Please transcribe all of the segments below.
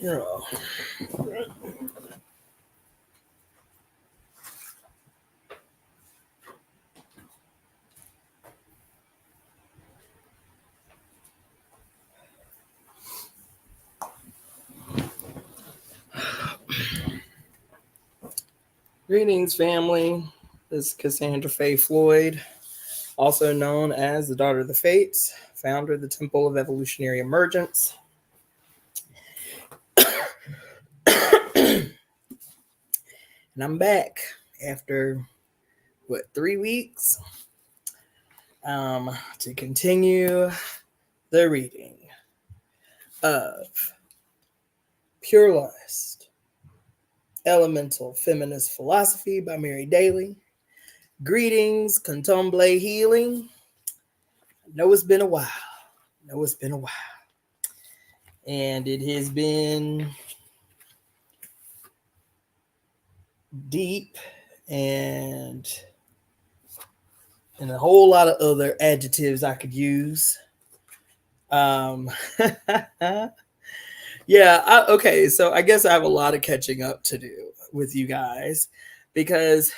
Yeah. Greetings, family. This is Cassandra Faye Floyd, also known as the Daughter of the Fates, founder of the Temple of Evolutionary Emergence. And I'm back after, 3 weeks to continue the reading of Pure Lust, Elemental Feminist Philosophy by Mary Daly. Greetings, Contemplate Healing. I know it's been a while. And it has been deep and a whole lot of other adjectives I could use. Yeah, okay, so I guess I have a lot of catching up to do with you guys because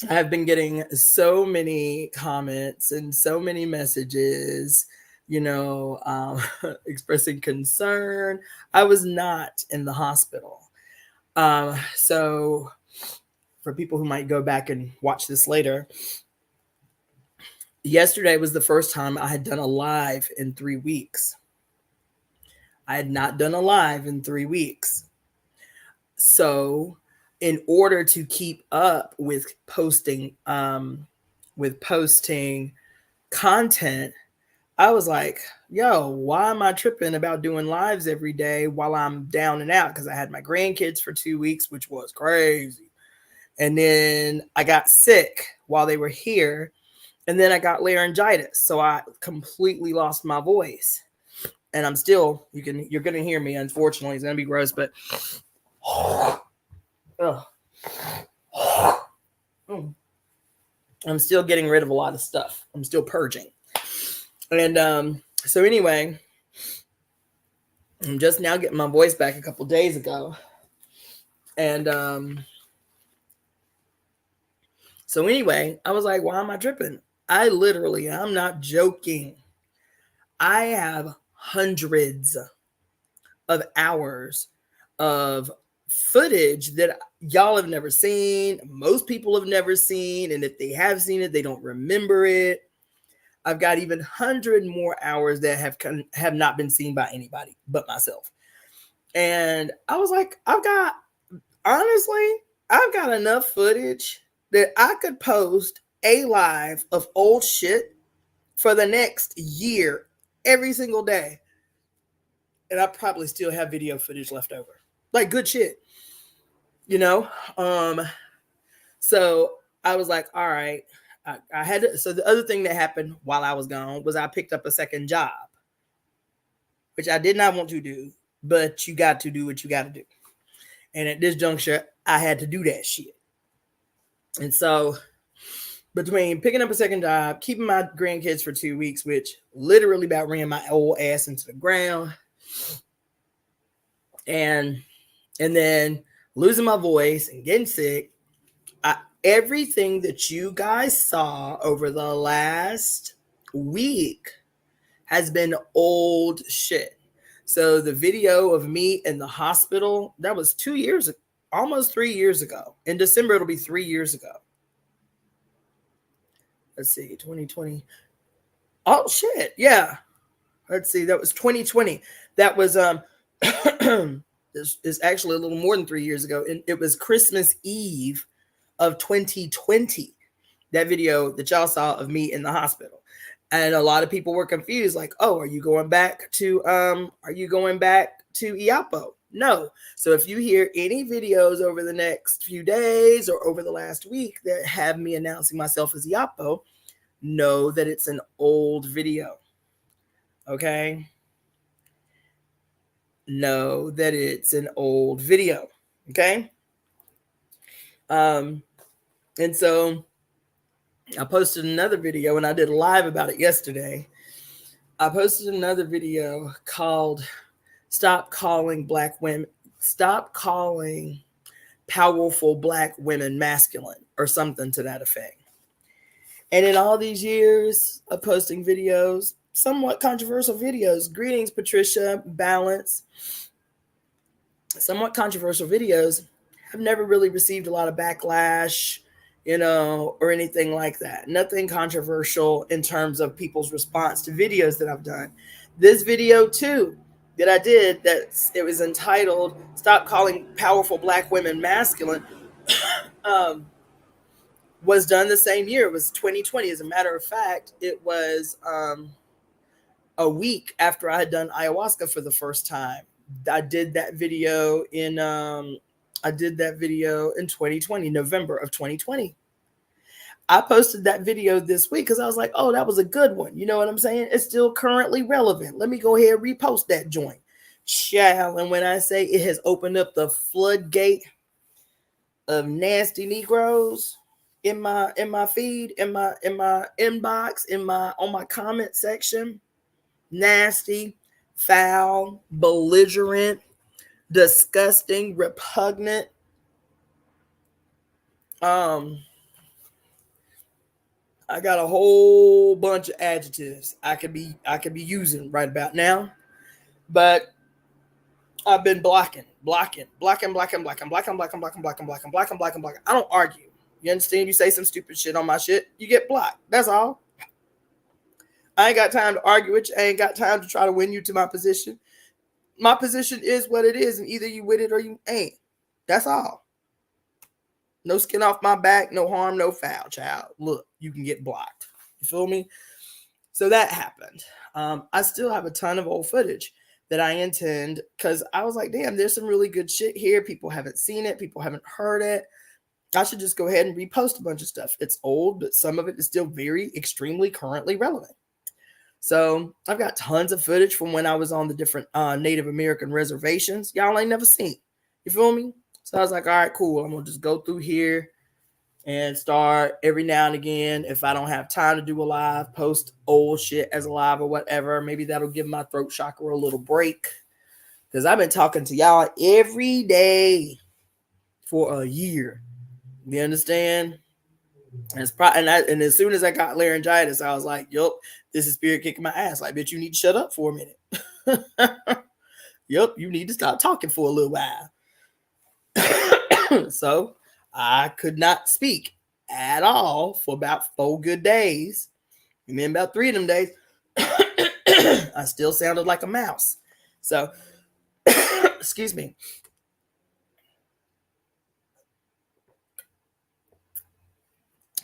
I've been getting so many comments and so many messages, expressing concern. I was not in the hospital. So for people who might go back and watch this later, yesterday was the first time I had done a live in 3 weeks. I had not done a live in 3 weeks. So in order to keep up with posting content, I was like, yo, why am I tripping about doing lives every day while I'm down and out? Because I had my grandkids for 2 weeks, which was crazy. And then I got sick while they were here. And then I got laryngitis. So I completely lost my voice. And I'm still, you're going to hear me, unfortunately. It's going to be gross, but I'm still getting rid of a lot of stuff. I'm still purging. And so anyway, I'm just now getting my voice back a couple days ago. And so anyway, I was like, why am I tripping? I'm not joking. I have hundreds of hours of footage that y'all have never seen. Most people have never seen. And if they have seen it, they don't remember it. I've got even 100 more hours that have not been seen by anybody but myself. And I was like, I've got enough footage that I could post a live of old shit for the next year every single day. And I probably still have video footage left over. Like good shit. So I was like, all right. I had to, so the other thing that happened while I was gone was I picked up a second job, which I did not want to do, but you got to do what you got to do. And at this juncture, I had to do that shit. And so between picking up a second job, keeping my grandkids for 2 weeks, which literally about ran my old ass into the ground, and then losing my voice and getting sick, everything that you guys saw over the last week has been old shit. So the video of me in the hospital, that was 2 years, almost 3 years ago. In December, it'll be 3 years ago. Let's see, 2020. Oh, shit. Yeah. Let's see. That was 2020. That was, this is actually a little more than 3 years ago. And it was Christmas Eve of 2020. That video that y'all saw of me in the hospital. And a lot of people were confused, like, oh, are you going back to Iyapo? No. So if you hear any videos over the next few days or over the last week that have me announcing myself as Iyapo, know that it's an old video. Okay? Know that it's an old video. Okay? And so I posted another video, and I did a live about it yesterday. I posted another video called Stop calling black women, stop calling powerful black women masculine, or something to that effect. And in all these years of posting videos, somewhat controversial videos, greetings, Patricia, balance, somewhat controversial videos, have never really received a lot of backlash, or anything like that. Nothing controversial in terms of people's response to videos that I've done. This video too that I did, that it was entitled "Stop Calling Powerful Black Women Masculine," was done the same year. It was 2020. As a matter of fact, it was a week after I had done ayahuasca for the first time. I did that video in 2020, November of 2020. I posted that video this week because I was like, oh, that was a good one. You know what I'm saying? It's still currently relevant. Let me go ahead and repost that joint. Child, and when I say it has opened up the floodgate of nasty Negroes in my feed, in my inbox, on my comment section, nasty, foul, belligerent, disgusting, repugnant. I got a whole bunch of adjectives I could be using right about now, but I've been blocking. I don't argue. You understand? You say some stupid shit on my shit, you get blocked. That's all. I ain't got time to argue with you. I ain't got time to try to win you to my position. My position is what it is, and either you with it or you ain't. That's all. No skin off my back, no harm, no foul, child. Look, you can get blocked. You feel me? So that happened. I still have a ton of old footage that I intend, because I was like, damn, there's some really good shit here. People haven't seen it. People haven't heard it. I should just go ahead and repost a bunch of stuff. It's old, but some of it is still very extremely currently relevant. So I've got tons of footage from when I was on the different Native American reservations. Y'all ain't never seen. You feel me? So I was like, all right, cool. I'm going to just go through here and start every now and again. If I don't have time to do a live, post old shit as a live or whatever. Maybe that'll give my throat chakra a little break, because I've been talking to y'all every day for a year. You understand? And as soon as I got laryngitis, I was like, yup, this is spirit kicking my ass. Like, bitch, you need to shut up for a minute. Yup, you need to stop talking for a little while. So I could not speak at all for about 4 good days. And then about 3 of them days, I still sounded like a mouse. So, excuse me.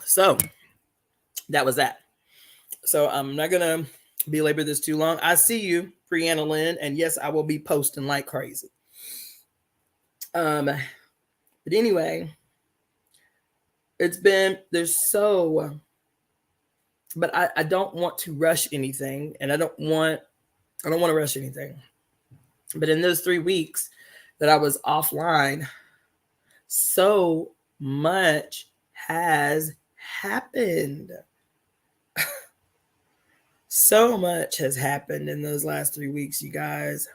So that was that. So I'm not going to belabor this too long. I see you, Brianna Lynn, and yes, I will be posting like crazy. But anyway, but I don't want to rush anything, and I don't want to rush anything. But in those 3 weeks that I was offline, so much has happened. So much has happened in those last 3 weeks, you guys.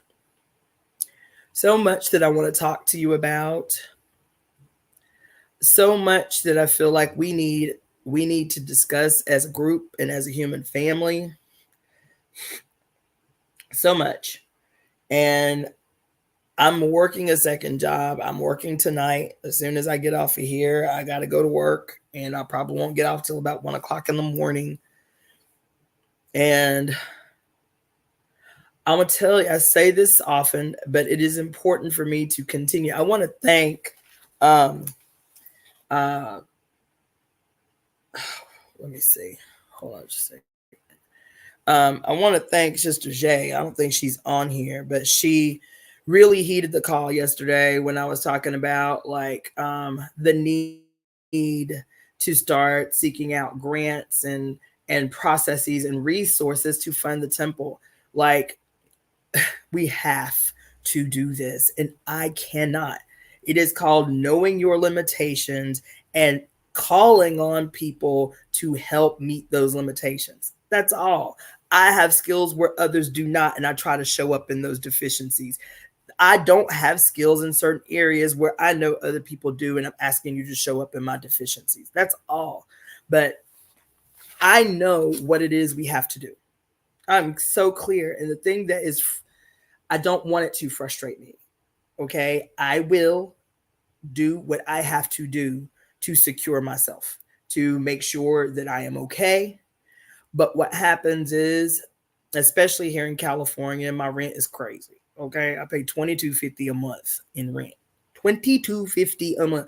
So much that I want to talk to you about. So much that I feel like we need to discuss as a group and as a human family. So much. And I'm working a second job. I'm working tonight. As soon as I get off of here, I got to go to work, and I probably won't get off till about 1 o'clock in the morning. And I'm going to tell you, I say this often, but it is important for me to continue. I want to thank, let me see. Hold on just a second. I want to thank Sister Jay. I don't think she's on here, but she really heeded the call yesterday when I was talking about like the need to start seeking out grants and processes and resources to fund the temple. Like, we have to do this, and I cannot. It is called knowing your limitations and calling on people to help meet those limitations. That's all. I have skills where others do not, and I try to show up in those deficiencies. I don't have skills in certain areas where I know other people do, and I'm asking you to show up in my deficiencies. That's all. But I know what it is we have to do. I'm so clear. And the thing that is, I don't want it to frustrate me. Okay. I will do what I have to do to secure myself, to make sure that I am okay. But what happens is, especially here in California, my rent is crazy. Okay. I pay $22.50 a month in rent. $22.50 a month.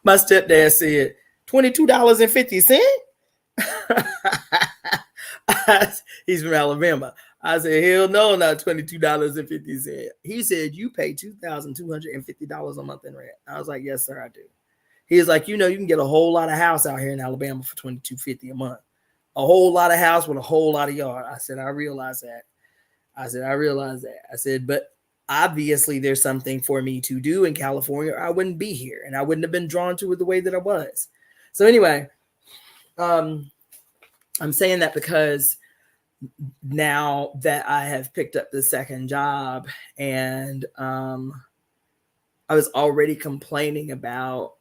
My stepdad said $22.50. He's from Alabama. I said, hell no, not $22.50. He said, you pay $2,250 a month in rent. I was like, yes, sir, I do. He was like, you can get a whole lot of house out here in Alabama for $22.50 a month. A whole lot of house with a whole lot of yard. I said, I realize that. I said, but obviously there's something for me to do in California, or I wouldn't be here, and I wouldn't have been drawn to it the way that I was. So anyway, I'm saying that because now that I have picked up the second job, and I was already complaining about,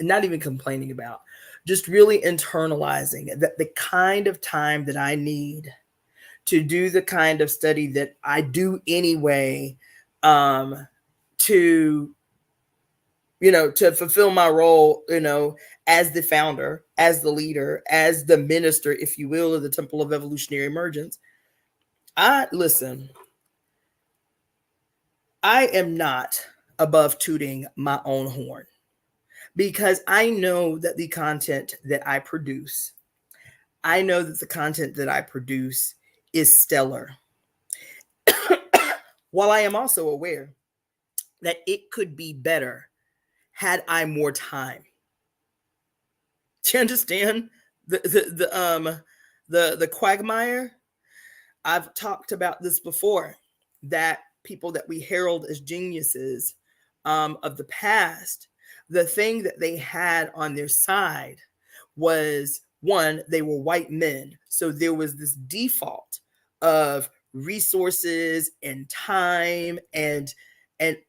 not even complaining about, just really internalizing that the kind of time that I need to do the kind of study that I do anyway, to fulfill my role, as the founder, as the leader, as the minister, if you will, of the Temple of Evolutionary Emergence. Listen, I am not above tooting my own horn, because I know that the content that I produce is stellar. While I am also aware that it could be better had I more time. Do you understand the quagmire? I've talked about this before, that people that we herald as geniuses of the past, the thing that they had on their side was, one, they were white men. So there was this default of resources and time and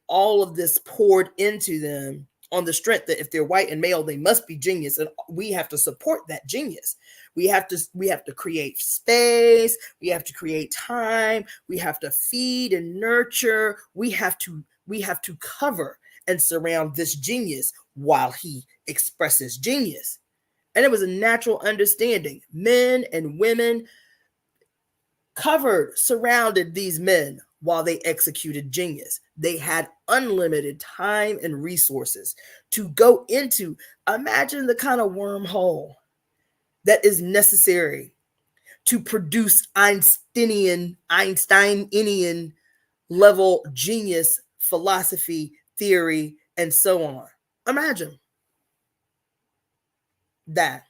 all of this poured into them on the strength that if they're white and male, they must be genius, and we have to support that genius. We have to create space. We have to create time. We have to feed and nurture. We have to cover and surround this genius while he expresses genius. And it was a natural understanding. Men and women surrounded these men while they executed genius. They had unlimited time and resources to go into. Imagine the kind of wormhole that is necessary to produce Einsteinian level genius, philosophy, theory, and so on. Imagine that.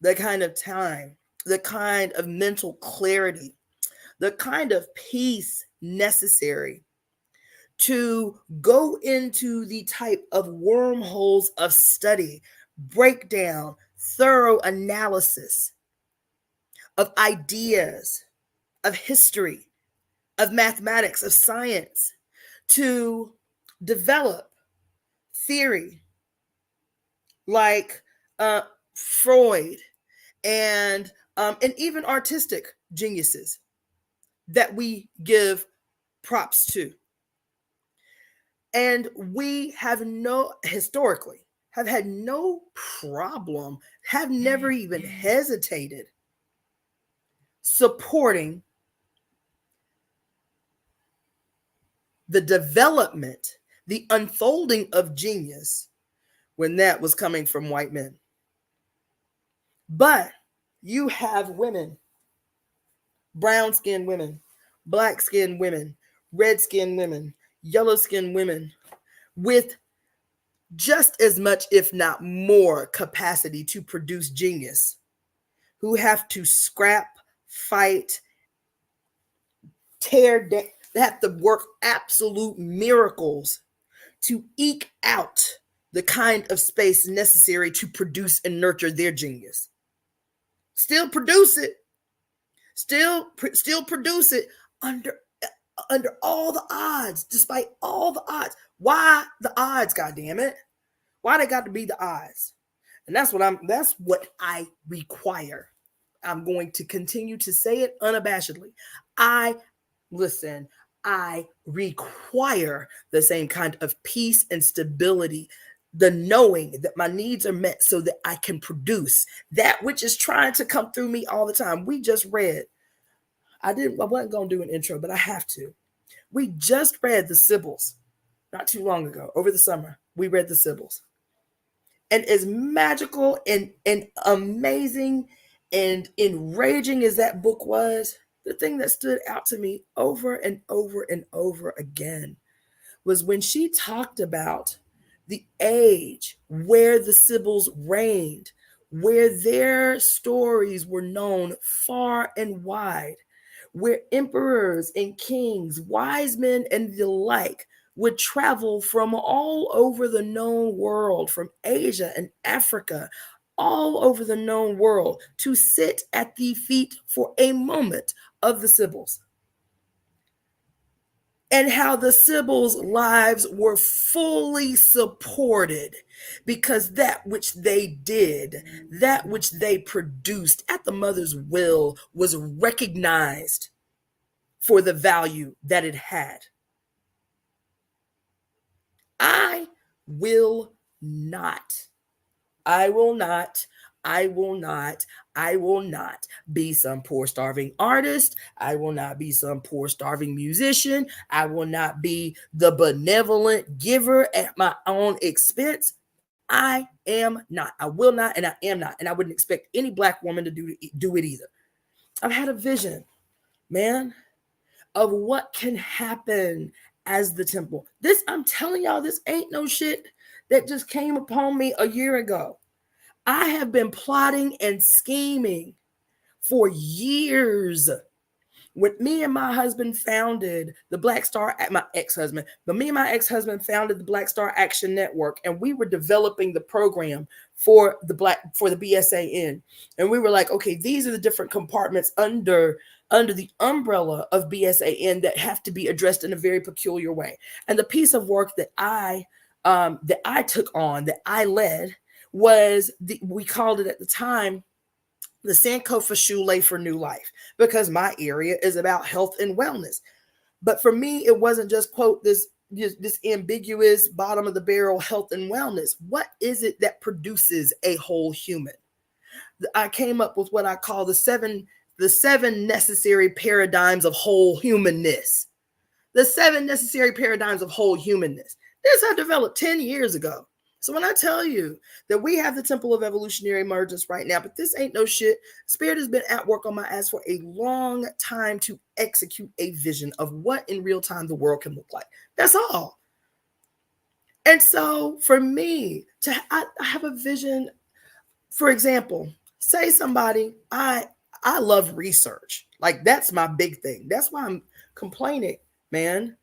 The kind of time, the kind of mental clarity, the kind of peace necessary to go into the type of wormholes of study, breakdown, thorough analysis of ideas, of history, of mathematics, of science, to develop theory like Freud and even artistic geniuses that we give props to. And we have historically have had no problem, have never even hesitated supporting the development, the unfolding of genius when that was coming from white men. But you have women, brown-skinned women, black-skinned women, red-skinned women, yellow-skinned women with just as much, if not more, capacity to produce genius, who have to scrap, fight, tear down, have to work absolute miracles to eke out the kind of space necessary to produce and nurture their genius. Still produce it, still produce it under all the odds, despite all the odds. Why the odds, God damn it? Why they got to be the odds? And that's what I require. I'm going to continue to say it unabashedly. I require the same kind of peace and stability, the knowing that my needs are met so that I can produce that which is trying to come through me all the time. We just read, I wasn't going to do an intro, but I have to. We just read the Sibyls not too long ago, over the summer. We read the Sibyls. And as magical and amazing and enraging as that book was, the thing that stood out to me over and over and over again was when she talked about the age where the Sibyls reigned, where their stories were known far and wide, where emperors and kings, wise men and the like would travel from all over the known world, from Asia and Africa, all over the known world, to sit at the feet for a moment of the Sibyls. And how the Sibyls' lives were fully supported because that which they did, that which they produced at the mother's will, was recognized for the value that it had. I will not be some poor starving artist. I will not be some poor starving musician. I will not be the benevolent giver at my own expense. I am not. I will not, and I am not. And I wouldn't expect any Black woman to do it either. I've had a vision, man, of what can happen as the temple. This, I'm telling y'all, this ain't no shit that just came upon me a year ago. I have been plotting and scheming for years. When me and my husband founded the Black Star, my ex-husband, but me and my ex-husband founded the Black Star Action Network, and we were developing the program for the BSAN. And we were like, okay, these are the different compartments under the umbrella of BSAN that have to be addressed in a very peculiar way. And the piece of work that I took on, that I led, was we called it at the time the Sankofa Shule for New Life, because my area is about health and wellness. But for me, it wasn't just, quote, this ambiguous bottom of the barrel health and wellness. What is it that produces a whole human? I came up with what I call the seven necessary paradigms of whole humanness. The 7 necessary paradigms of whole humanness. This I developed 10 years ago. So when I tell you that we have the Temple of Evolutionary Emergence right now, but this ain't no shit. Spirit has been at work on my ass for a long time to execute a vision of what in real time the world can look like. That's all. And so for me, I have a vision. For example, say somebody, I love research. Like, that's my big thing. That's why I'm complaining, man.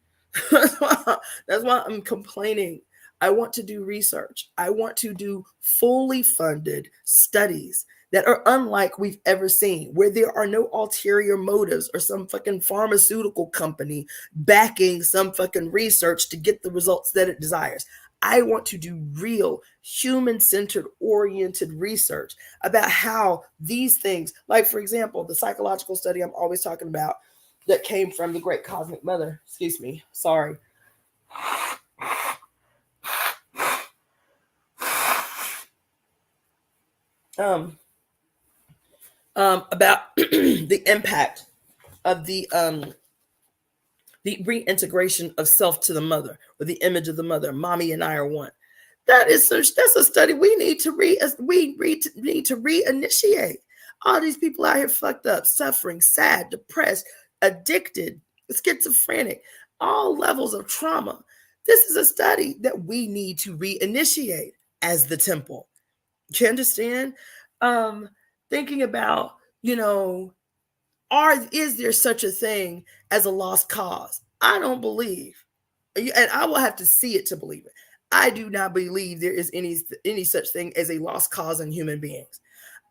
That's why I'm complaining. I want to do research. I want to do fully funded studies that are unlike we've ever seen, where there are no ulterior motives or some fucking pharmaceutical company backing some fucking research to get the results that it desires. I want to do real human-centered oriented research about how these things, like, for example, the psychological study I'm always talking about that came from the great cosmic mother, excuse me, sorry. About the impact of the reintegration of self to the mother, or the image of the mother. Mommy and I are one. That's a study we need to reinitiate. All these people out here fucked up, suffering, sad, depressed, addicted, schizophrenic, all levels of trauma. This is a study that we need to reinitiate as the temple. You understand? Thinking about, is there such a thing as a lost cause? I don't believe, and I will have to see it to believe it. I do not believe there is any such thing as a lost cause in human beings.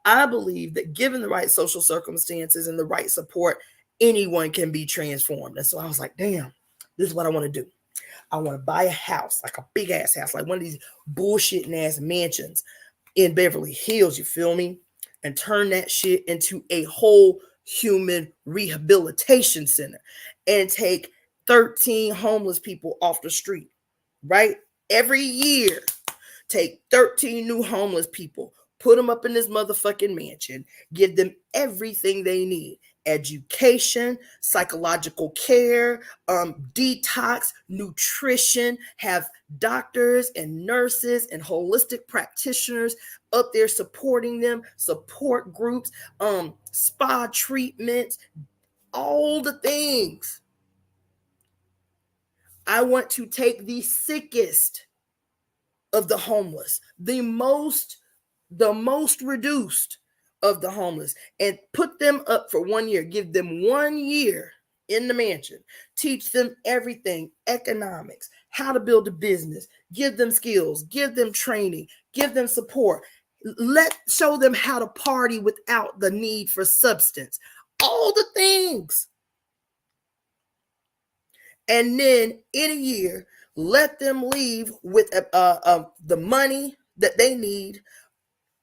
I believe that given the right social circumstances and the right support, anyone can be transformed. And so I was like, damn, this is what I want to do. I want to buy a house, like a big ass house, like one of these bullshitting ass mansions in Beverly Hills, you feel me? And turn that shit into a whole human rehabilitation center and take 13 homeless people off the street, right? Every year, take 13 new homeless people, put them up in this motherfucking mansion, give them everything they need: education, psychological care, detox, nutrition, have doctors and nurses and holistic practitioners up there supporting them, support groups, spa treatments, all the things. I want to take the sickest of the homeless, the most reduced of the homeless, and put them up for 1 year. Give them 1 year in the mansion, teach them everything: economics, how to build a business, give them skills, give them training, give them support, show them how to party without the need for substance, all the things. And then in a year, let them leave with the money that they need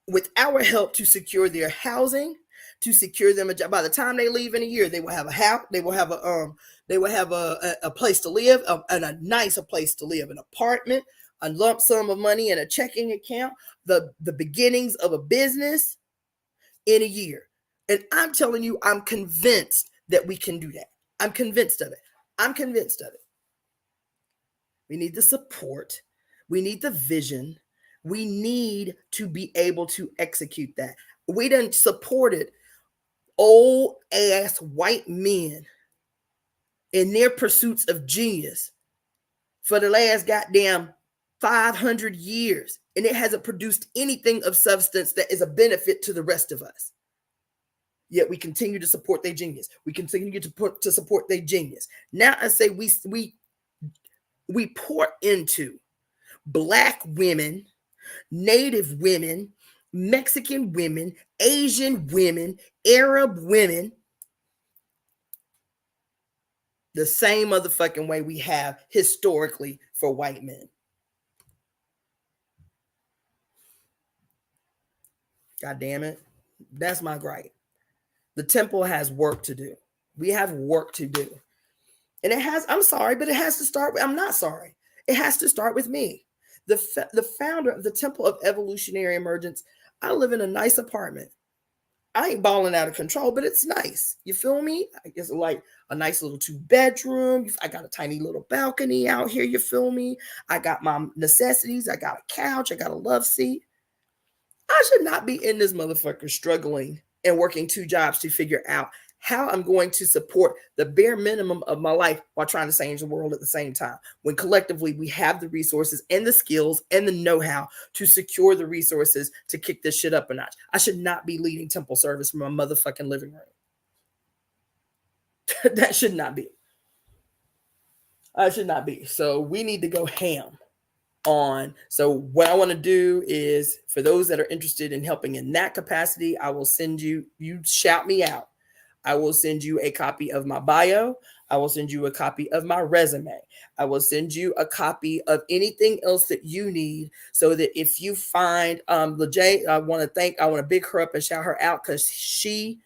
with our help to secure their housing, to secure them a job. By the time they leave in a year, they will have a house. They will have a place to live, and a nicer place to live, an apartment, a lump sum of money in a checking account, the beginnings of a business in a year. And I'm telling you, I'm convinced that we can do that. I'm convinced of it. We need the support. We need the vision. We need to be able to execute that. We done supported old ass white men in their pursuits of genius for the last goddamn 500 years, and it hasn't produced anything of substance that is a benefit to the rest of us. Yet we continue to support their genius. We continue to support their genius. Now I say we pour into Black women, Native women, Mexican women, Asian women, Arab women, the same motherfucking way we have historically for white men. God damn it. That's my gripe. The temple has work to do. We have work to do. And I'm sorry, but it has to start with, I'm not sorry. It has to start with me. The founder of the Temple of Evolutionary Emergence. I live in a nice apartment. I ain't balling out of control, but it's nice. You feel me? It's like a nice little 2-bedroom. I got a tiny little balcony out here. You feel me? I got my necessities. I got a couch. I got a love seat. I should not be in this motherfucker struggling and working 2 jobs to figure out how I'm going to support the bare minimum of my life while trying to change the world at the same time, when collectively we have the resources and the skills and the know-how to secure the resources to kick this shit up a notch. I should not be leading temple service from my motherfucking living room. That should not be. I should not be. So we need to go ham on. So what I want to do is, for those that are interested in helping in that capacity, I will send you shout me out. I will send you a copy of my bio. I will send you a copy of my resume. I will send you a copy of anything else that you need, so that if you find LeJay, I want to big her up and shout her out, because she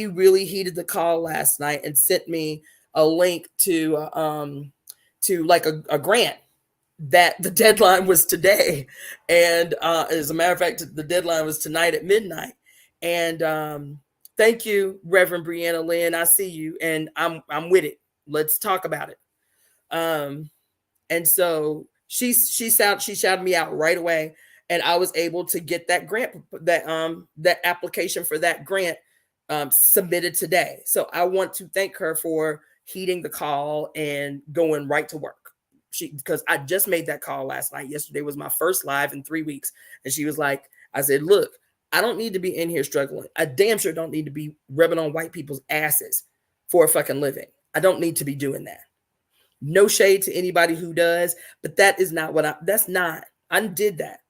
really heeded the call last night and sent me a link to like a grant that the deadline was today. And as a matter of fact, the deadline was tonight at midnight. And thank you, Reverend Brianna Lynn. I see you, and I'm with it. Let's talk about it. And so she shouted me out right away, and I was able to get that grant, that application for that grant submitted today. So I want to thank her for heeding the call and going right to work. Because I just made that call last night. Yesterday was my first live in 3 weeks, and she was like, I said, look, I don't need to be in here struggling. I damn sure don't need to be rubbing on white people's asses for a fucking living. I don't need to be doing that. No shade to anybody who does, but that is not I did that.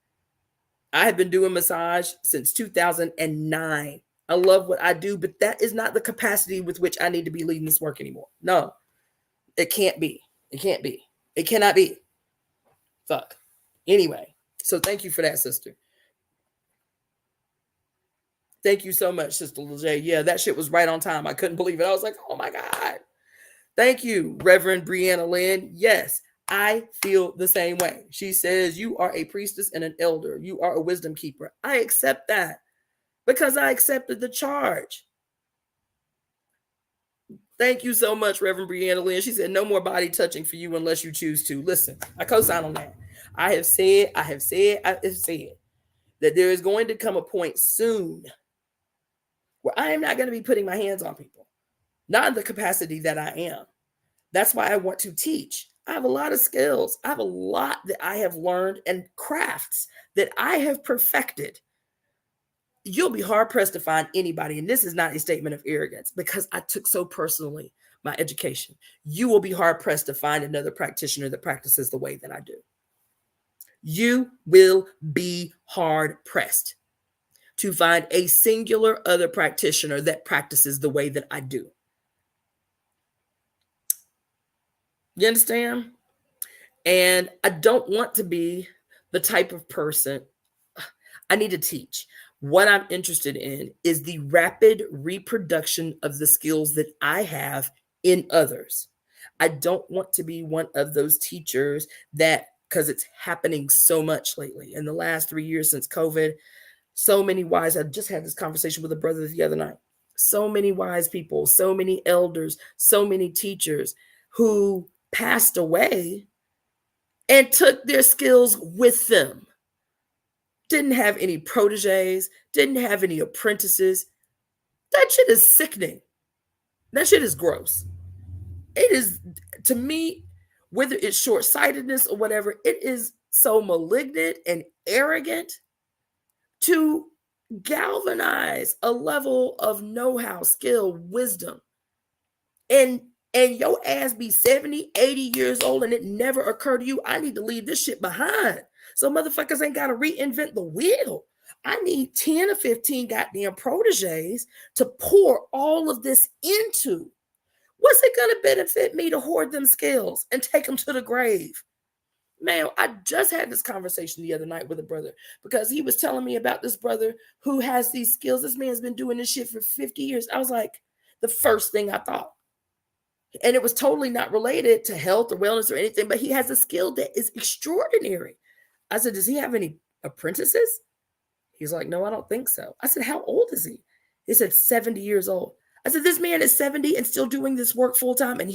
I have been doing massage since 2009. I love what I do, but that is not the capacity with which I need to be leading this work anymore. No, it can't be. It can't be. It cannot be. Fuck. Anyway, so thank you for that, sister. Thank you so much, Sister Lejay. Yeah, that shit was right on time. I couldn't believe it. I was like, oh my God. Thank you, Reverend Brianna Lynn. Yes, I feel the same way. She says, you are a priestess and an elder. You are a wisdom keeper. I accept that because I accepted the charge. Thank you so much, Reverend Brianna Lynn. She said, no more body touching for you unless you choose to. Listen, I co-sign on that. I have said that there is going to come a point soon where I am not going to be putting my hands on people, not in the capacity that I am. That's why I want to teach. I have a lot of skills. I have a lot that I have learned and crafts that I have perfected. You'll be hard pressed to find anybody, and this is not a statement of arrogance because I took so personally my education. You will be hard pressed to find another practitioner that practices the way that I do. You will be hard pressed to find a singular other practitioner that practices the way that I do. You understand? And I don't want to be the type of person. I need to teach. What I'm interested in is the rapid reproduction of the skills that I have in others. I don't want to be one of those teachers that, because it's happening so much lately in the last 3 years since COVID, so many wise, I just had this conversation with a brother the other night. So many wise people, so many elders, so many teachers who passed away and took their skills with them. Didn't have any proteges, didn't have any apprentices. That shit is sickening. That shit is gross. It is, to me, whether it's short-sightedness or whatever, it is so malignant and arrogant to galvanize a level of know-how, skill, wisdom, and your ass be 70, 80 years old and it never occurred to you, I need to leave this shit behind. So motherfuckers ain't got to reinvent the wheel. I need 10 or 15 goddamn proteges to pour all of this into. What's it going to benefit me to hoard them skills and take them to the grave? Man, I just had this conversation the other night with a brother because he was telling me about this brother who has these skills. This man's been doing this shit for 50 years. I was like, the first thing I thought. And it was totally not related to health or wellness or anything, but he has a skill that is extraordinary. I said, does he have any apprentices? He's like, no, I don't think so. I said, how old is he? He said, 70 years old. I said, this man is 70 and still doing this work full time, and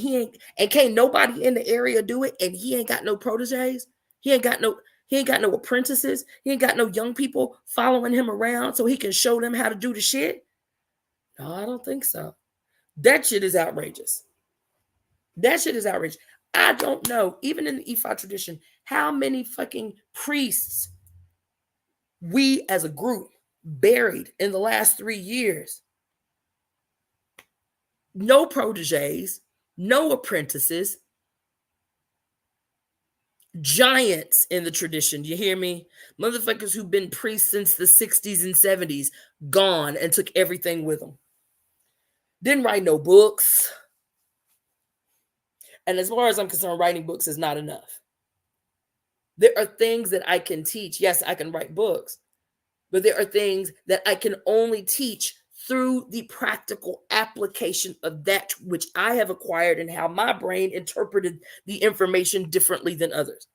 can't nobody in the area do it, and he ain't got no proteges. He ain't got no apprentices. He ain't got no young people following him around so he can show them how to do the shit. No, I don't think so. That shit is outrageous. That shit is outrageous. I don't know, even in the Ifa tradition, how many fucking priests we as a group buried in the last 3 years. No proteges, no apprentices, giants in the tradition. You hear me? Motherfuckers who've been priests since the 60s and 70s, gone and took everything with them. Didn't write no books. And as far as I'm concerned, writing books is not enough. There are things that I can teach. Yes, I can write books, but there are things that I can only teach through the practical application of that which I have acquired and how my brain interpreted the information differently than others.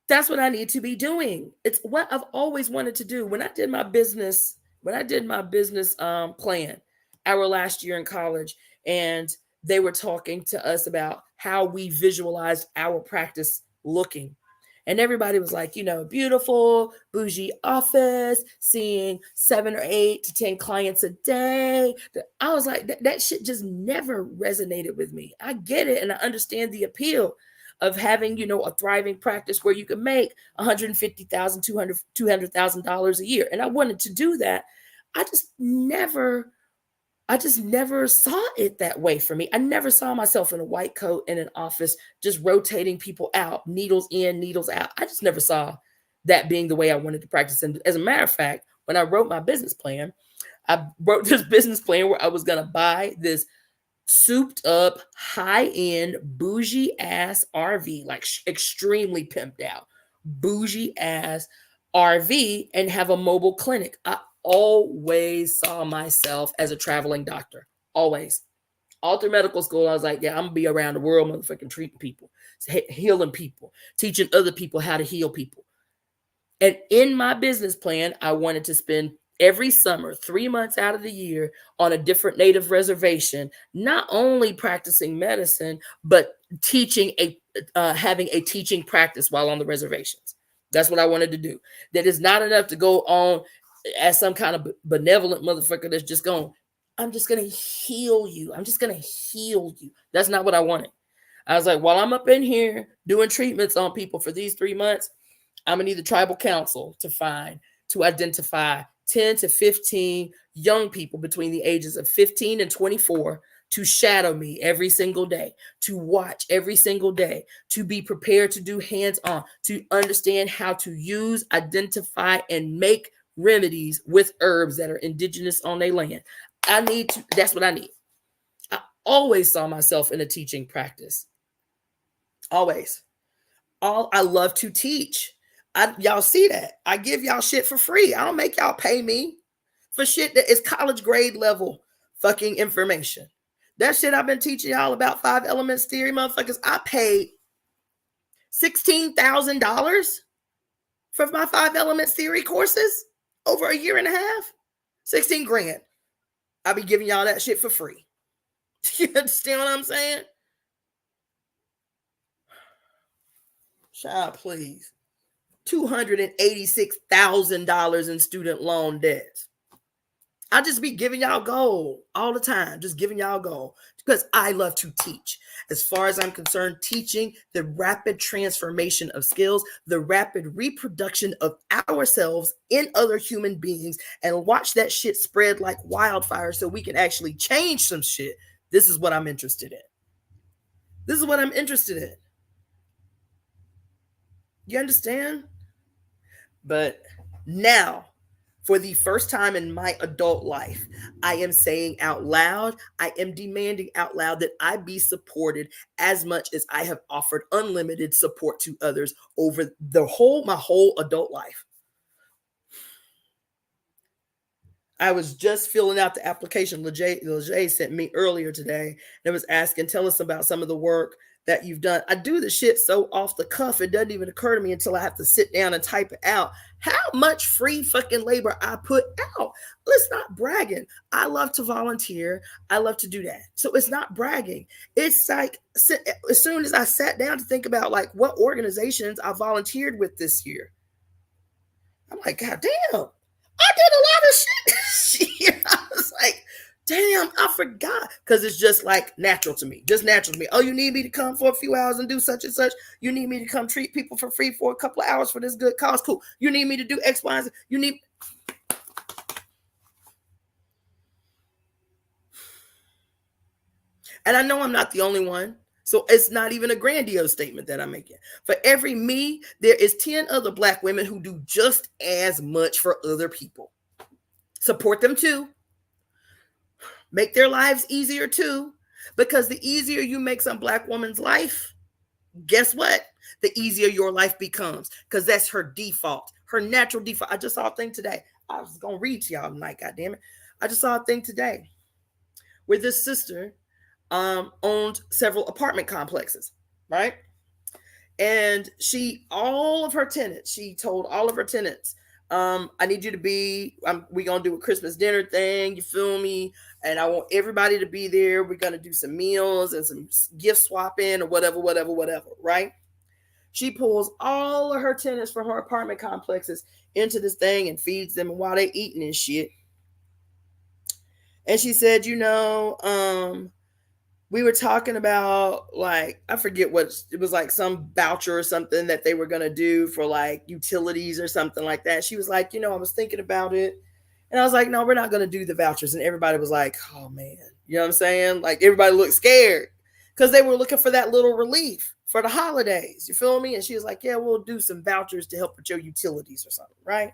That's what I need to be doing. It's what I've always wanted to do. When I did my business plan our last year in college, and they were talking to us about how we visualized our practice looking. And everybody was like, beautiful, bougie office, seeing 7 or 8 to 10 clients a day. I was like, that shit just never resonated with me. I get it. And I understand the appeal of having, a thriving practice where you can make $150,000, $200,000 a year. And I wanted to do that. I just never saw it that way for me. I never saw myself in a white coat in an office, just rotating people out, needles in, needles out. I just never saw that being the way I wanted to practice. And as a matter of fact, when I wrote my business plan, I wrote this business plan where I was going to buy this souped up, high end, bougie ass RV, like extremely pimped out, bougie ass RV, and have a mobile clinic. I always saw myself as a traveling doctor. Always. All through medical school, I was like, yeah, I'm going to be around the world motherfucking treating people, healing people, teaching other people how to heal people. And in my business plan, I wanted to spend every summer, 3 months out of the year, on a different Native reservation, not only practicing medicine, but teaching having a teaching practice while on the reservations. That's what I wanted to do. That is not enough to go on as some kind of benevolent motherfucker that's just going, I'm just going to heal you. I'm just going to heal you. That's not what I wanted. I was like, while I'm up in here doing treatments on people for these 3 months, I'm going to need the tribal council to identify 10 to 15 young people between the ages of 15 and 24 to shadow me every single day, to watch every single day, to be prepared to do hands-on, to understand how to use, identify, and make remedies with herbs that are indigenous on their land. That's what I need. I always saw myself in a teaching practice. Always. I love to teach. Y'all see that? I give y'all shit for free. I don't make y'all pay me for shit that is college grade level fucking information. That shit I've been teaching y'all about 5 elements theory, motherfuckers. I paid $16,000 for my 5 elements theory courses over a year and a half. 16 grand. I'll be giving y'all that shit for free. You understand what I'm saying? Child, please. $286,000 in student loan debt. I just be giving y'all gold all the time, just giving y'all gold because I love to teach. As far as I'm concerned, teaching the rapid transformation of skills, the rapid reproduction of ourselves in other human beings, and watch that shit spread like wildfire so we can actually change some shit. This is what I'm interested in. This is what I'm interested in. You understand? But now, for the first time in my adult life, I am saying out loud, I am demanding out loud that I be supported as much as I have offered unlimited support to others over my whole adult life. I was just filling out the application Leger sent me earlier today. And it was asking, tell us about some of the work that you've done. I do the shit so off the cuff, it doesn't even occur to me until I have to sit down and type it out. How much free fucking labor I put out. Let's not bragging. I love to volunteer. I love to do that. So it's not bragging. It's like, as soon as I sat down to think about like what organizations I volunteered with this year, I'm like, God damn, I did a lot of shit. I was like, damn, I forgot. Because it's just like natural to me. Just natural to me. Oh, you need me to come for a few hours and do such and such. You need me to come treat people for free for a couple of hours for this good cause. Cool. You need me to do X, Y, and Z. You need. And I know I'm not the only one. So it's not even a grandiose statement that I'm making. For every me, there is 10 other Black women who do just as much for other people. Support them too. Make their lives easier too. Because the easier you make some Black woman's life, guess what? The easier your life becomes. Because that's her default. Her natural default. I just saw a thing today. I was going to read to y'all tonight, goddammit. I just saw a thing today where this sister owned several apartment complexes, right? And she told all of her tenants, I need you to be, we're going to do a Christmas dinner thing, you feel me? And I want everybody to be there. We're going to do some meals and some gift swapping or whatever, right? She pulls all of her tenants from her apartment complexes into this thing and feeds them while they're eating and shit. And she said, we were talking about, like, I forget what it was, like some voucher or something that they were going to do for like utilities or something like that. She was like, I was thinking about it. And I was like, no, we're not going to do the vouchers. And everybody was like, oh man, you know what I'm saying? Like everybody looked scared because they were looking for that little relief for the holidays. You feel me? And she was like, yeah, we'll do some vouchers to help with your utilities or something, right?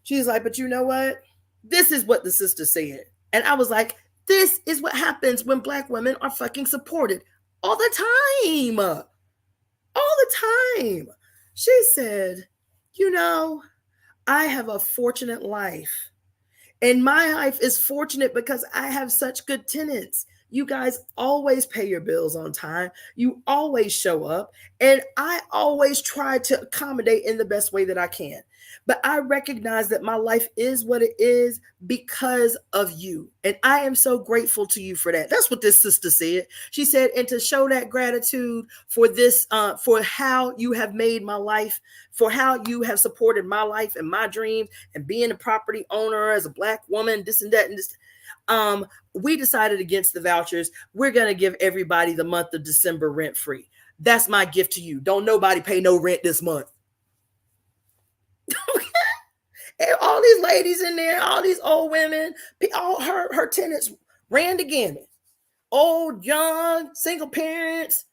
She's like, but you know what? This is what the sister said. And I was like, this is what happens when Black women are fucking supported all the time. All the time. She said, you know, I have a fortunate life. And my life is fortunate because I have such good tenants. You guys always pay your bills on time. You always show up. And I always try to accommodate in the best way that I can. But I recognize that my life is what it is because of you. And I am so grateful to you for that. That's what this sister said. She said, and to show that gratitude for this, for how you have made my life, for how you have supported my life and my dreams and being a property owner as a Black woman, this and that and this. We decided against the vouchers. We're going to give everybody the month of December rent free. That's my gift to you. Don't nobody pay no rent this month. And all these ladies in there, all these old women, all her tenants ran the gamut. Old, young, single parents,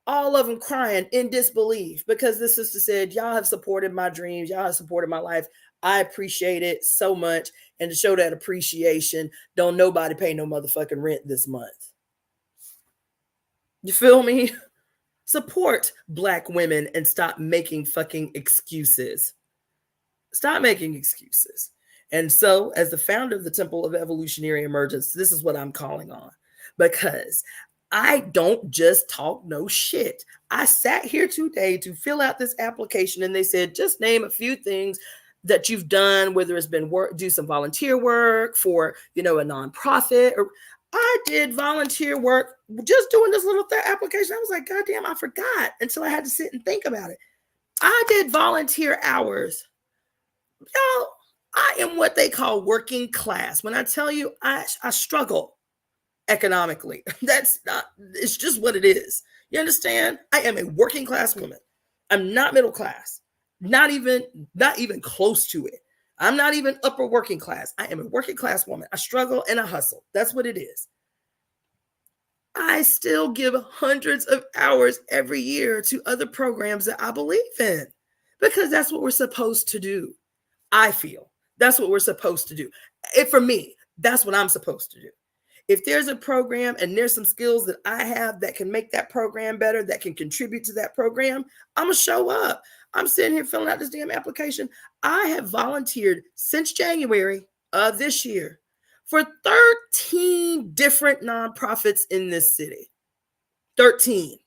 all of them crying in disbelief because this sister said, y'all have supported my dreams. Y'all have supported my life. I appreciate it so much. And to show that appreciation, don't nobody pay no motherfucking rent this month. You feel me? Support Black women and stop making fucking excuses. Stop making excuses. And so, as the founder of the Temple of Evolutionary Emergence, this is what I'm calling on, because I don't just talk no shit. I sat here today to fill out this application, and they said, just name a few things that you've done, whether it's been work, do some volunteer work for, a nonprofit. Or I did volunteer work just doing this little application. I was like, God damn, I forgot until I had to sit and think about it. I did volunteer hours. Y'all, I am what they call working class. When I tell you I struggle economically, it's just what it is. You understand? I am a working class woman. I'm not middle class, not even close to it. I'm not even upper working class. I am a working class woman. I struggle and I hustle. That's what it is. I still give hundreds of hours every year to other programs that I believe in because that's what we're supposed to do. I feel that's what we're supposed to do. For me, that's what I'm supposed to do. If there's a program and there's some skills that I have that can make that program better, that can contribute to that program, I'm going to show up. I'm sitting here filling out this damn application. I have volunteered since January of this year for 13 different nonprofits in this city. 13.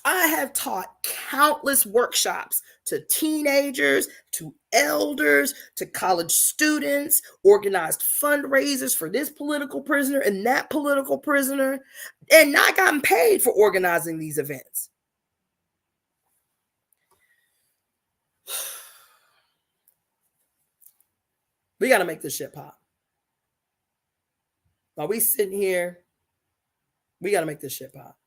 I have taught countless workshops to teenagers, to elders, to college students, organized fundraisers for this political prisoner and that political prisoner, and not gotten paid for organizing these events. We got to make this shit pop. While we sitting here, we got to make this shit pop.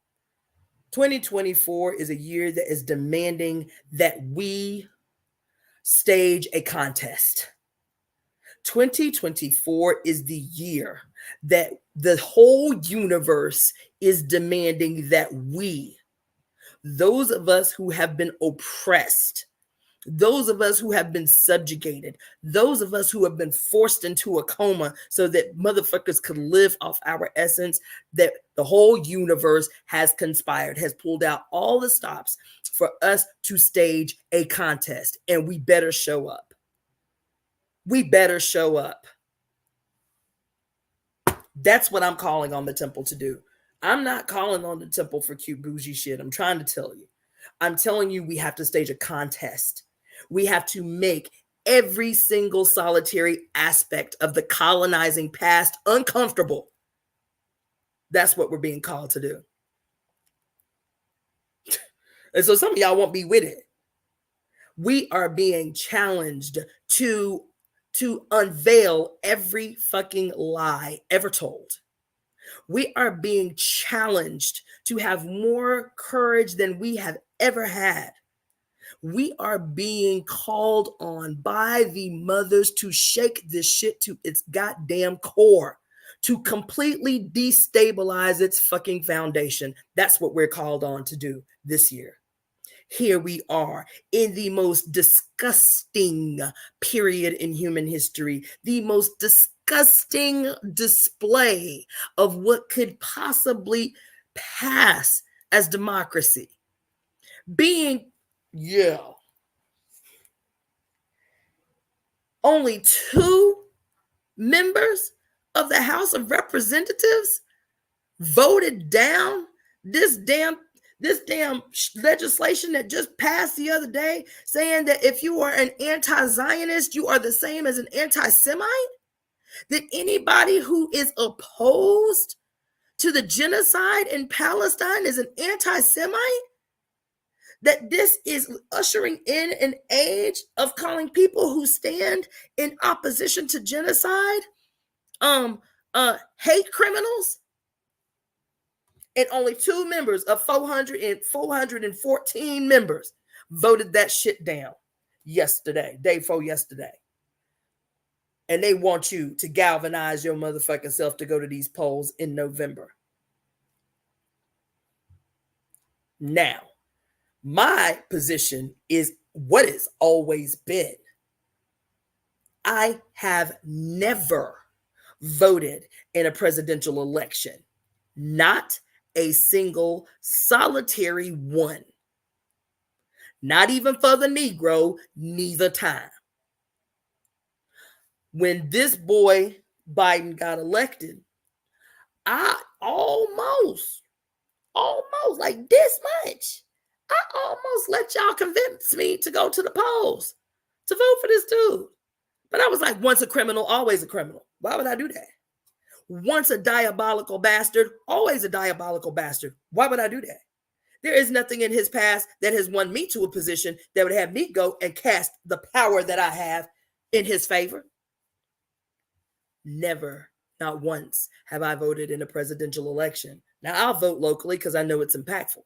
2024 is a year that is demanding that we stage a contest. 2024 is the year that the whole universe is demanding that we, those of us who have been oppressed, those of us who have been subjugated, those of us who have been forced into a coma so that motherfuckers could live off our essence, that the whole universe has conspired, has pulled out all the stops for us to stage a contest. And we better show up. We better show up. That's what I'm calling on the temple to do. I'm not calling on the temple for cute bougie shit. I'm trying to tell you. I'm telling you we have to stage a contest. We have to make every single solitary aspect of the colonizing past uncomfortable. That's what we're being called to do. And so some of y'all won't be with it. We are being challenged to unveil every fucking lie ever told. We are being challenged to have more courage than we have ever had. We are being called on by the mothers to shake this shit to its goddamn core, to completely destabilize its fucking foundation. That's what we're called on to do this year. Here we are in the most disgusting period in human history, the most disgusting display of what could possibly pass as democracy. Being, only 2 members of the House of Representatives voted down this damn legislation that just passed the other day, saying that if you are an anti-Zionist, you are the same as an anti-Semite? That anybody who is opposed to the genocide in Palestine is an anti-Semite? That this is ushering in an age of calling people who stand in opposition to genocide hate criminals? And only 2 members of 414 members voted that shit down yesterday, day before yesterday. And they want you to galvanize your motherfucking self to go to these polls in November. Now, my position is what it's always been. I have never voted in a presidential election. Not a single solitary one. Not even for the Negro, neither time. When this boy Biden got elected, I almost like this much, I almost let y'all convince me to go to the polls to vote for this dude. But I was like, once a criminal, always a criminal. Why would I do that? Once a diabolical bastard, always a diabolical bastard. Why would I do that? There is nothing in his past that has won me to a position that would have me go and cast the power that I have in his favor. Never, not once, have I voted in a presidential election. Now, I'll vote locally because I know it's impactful.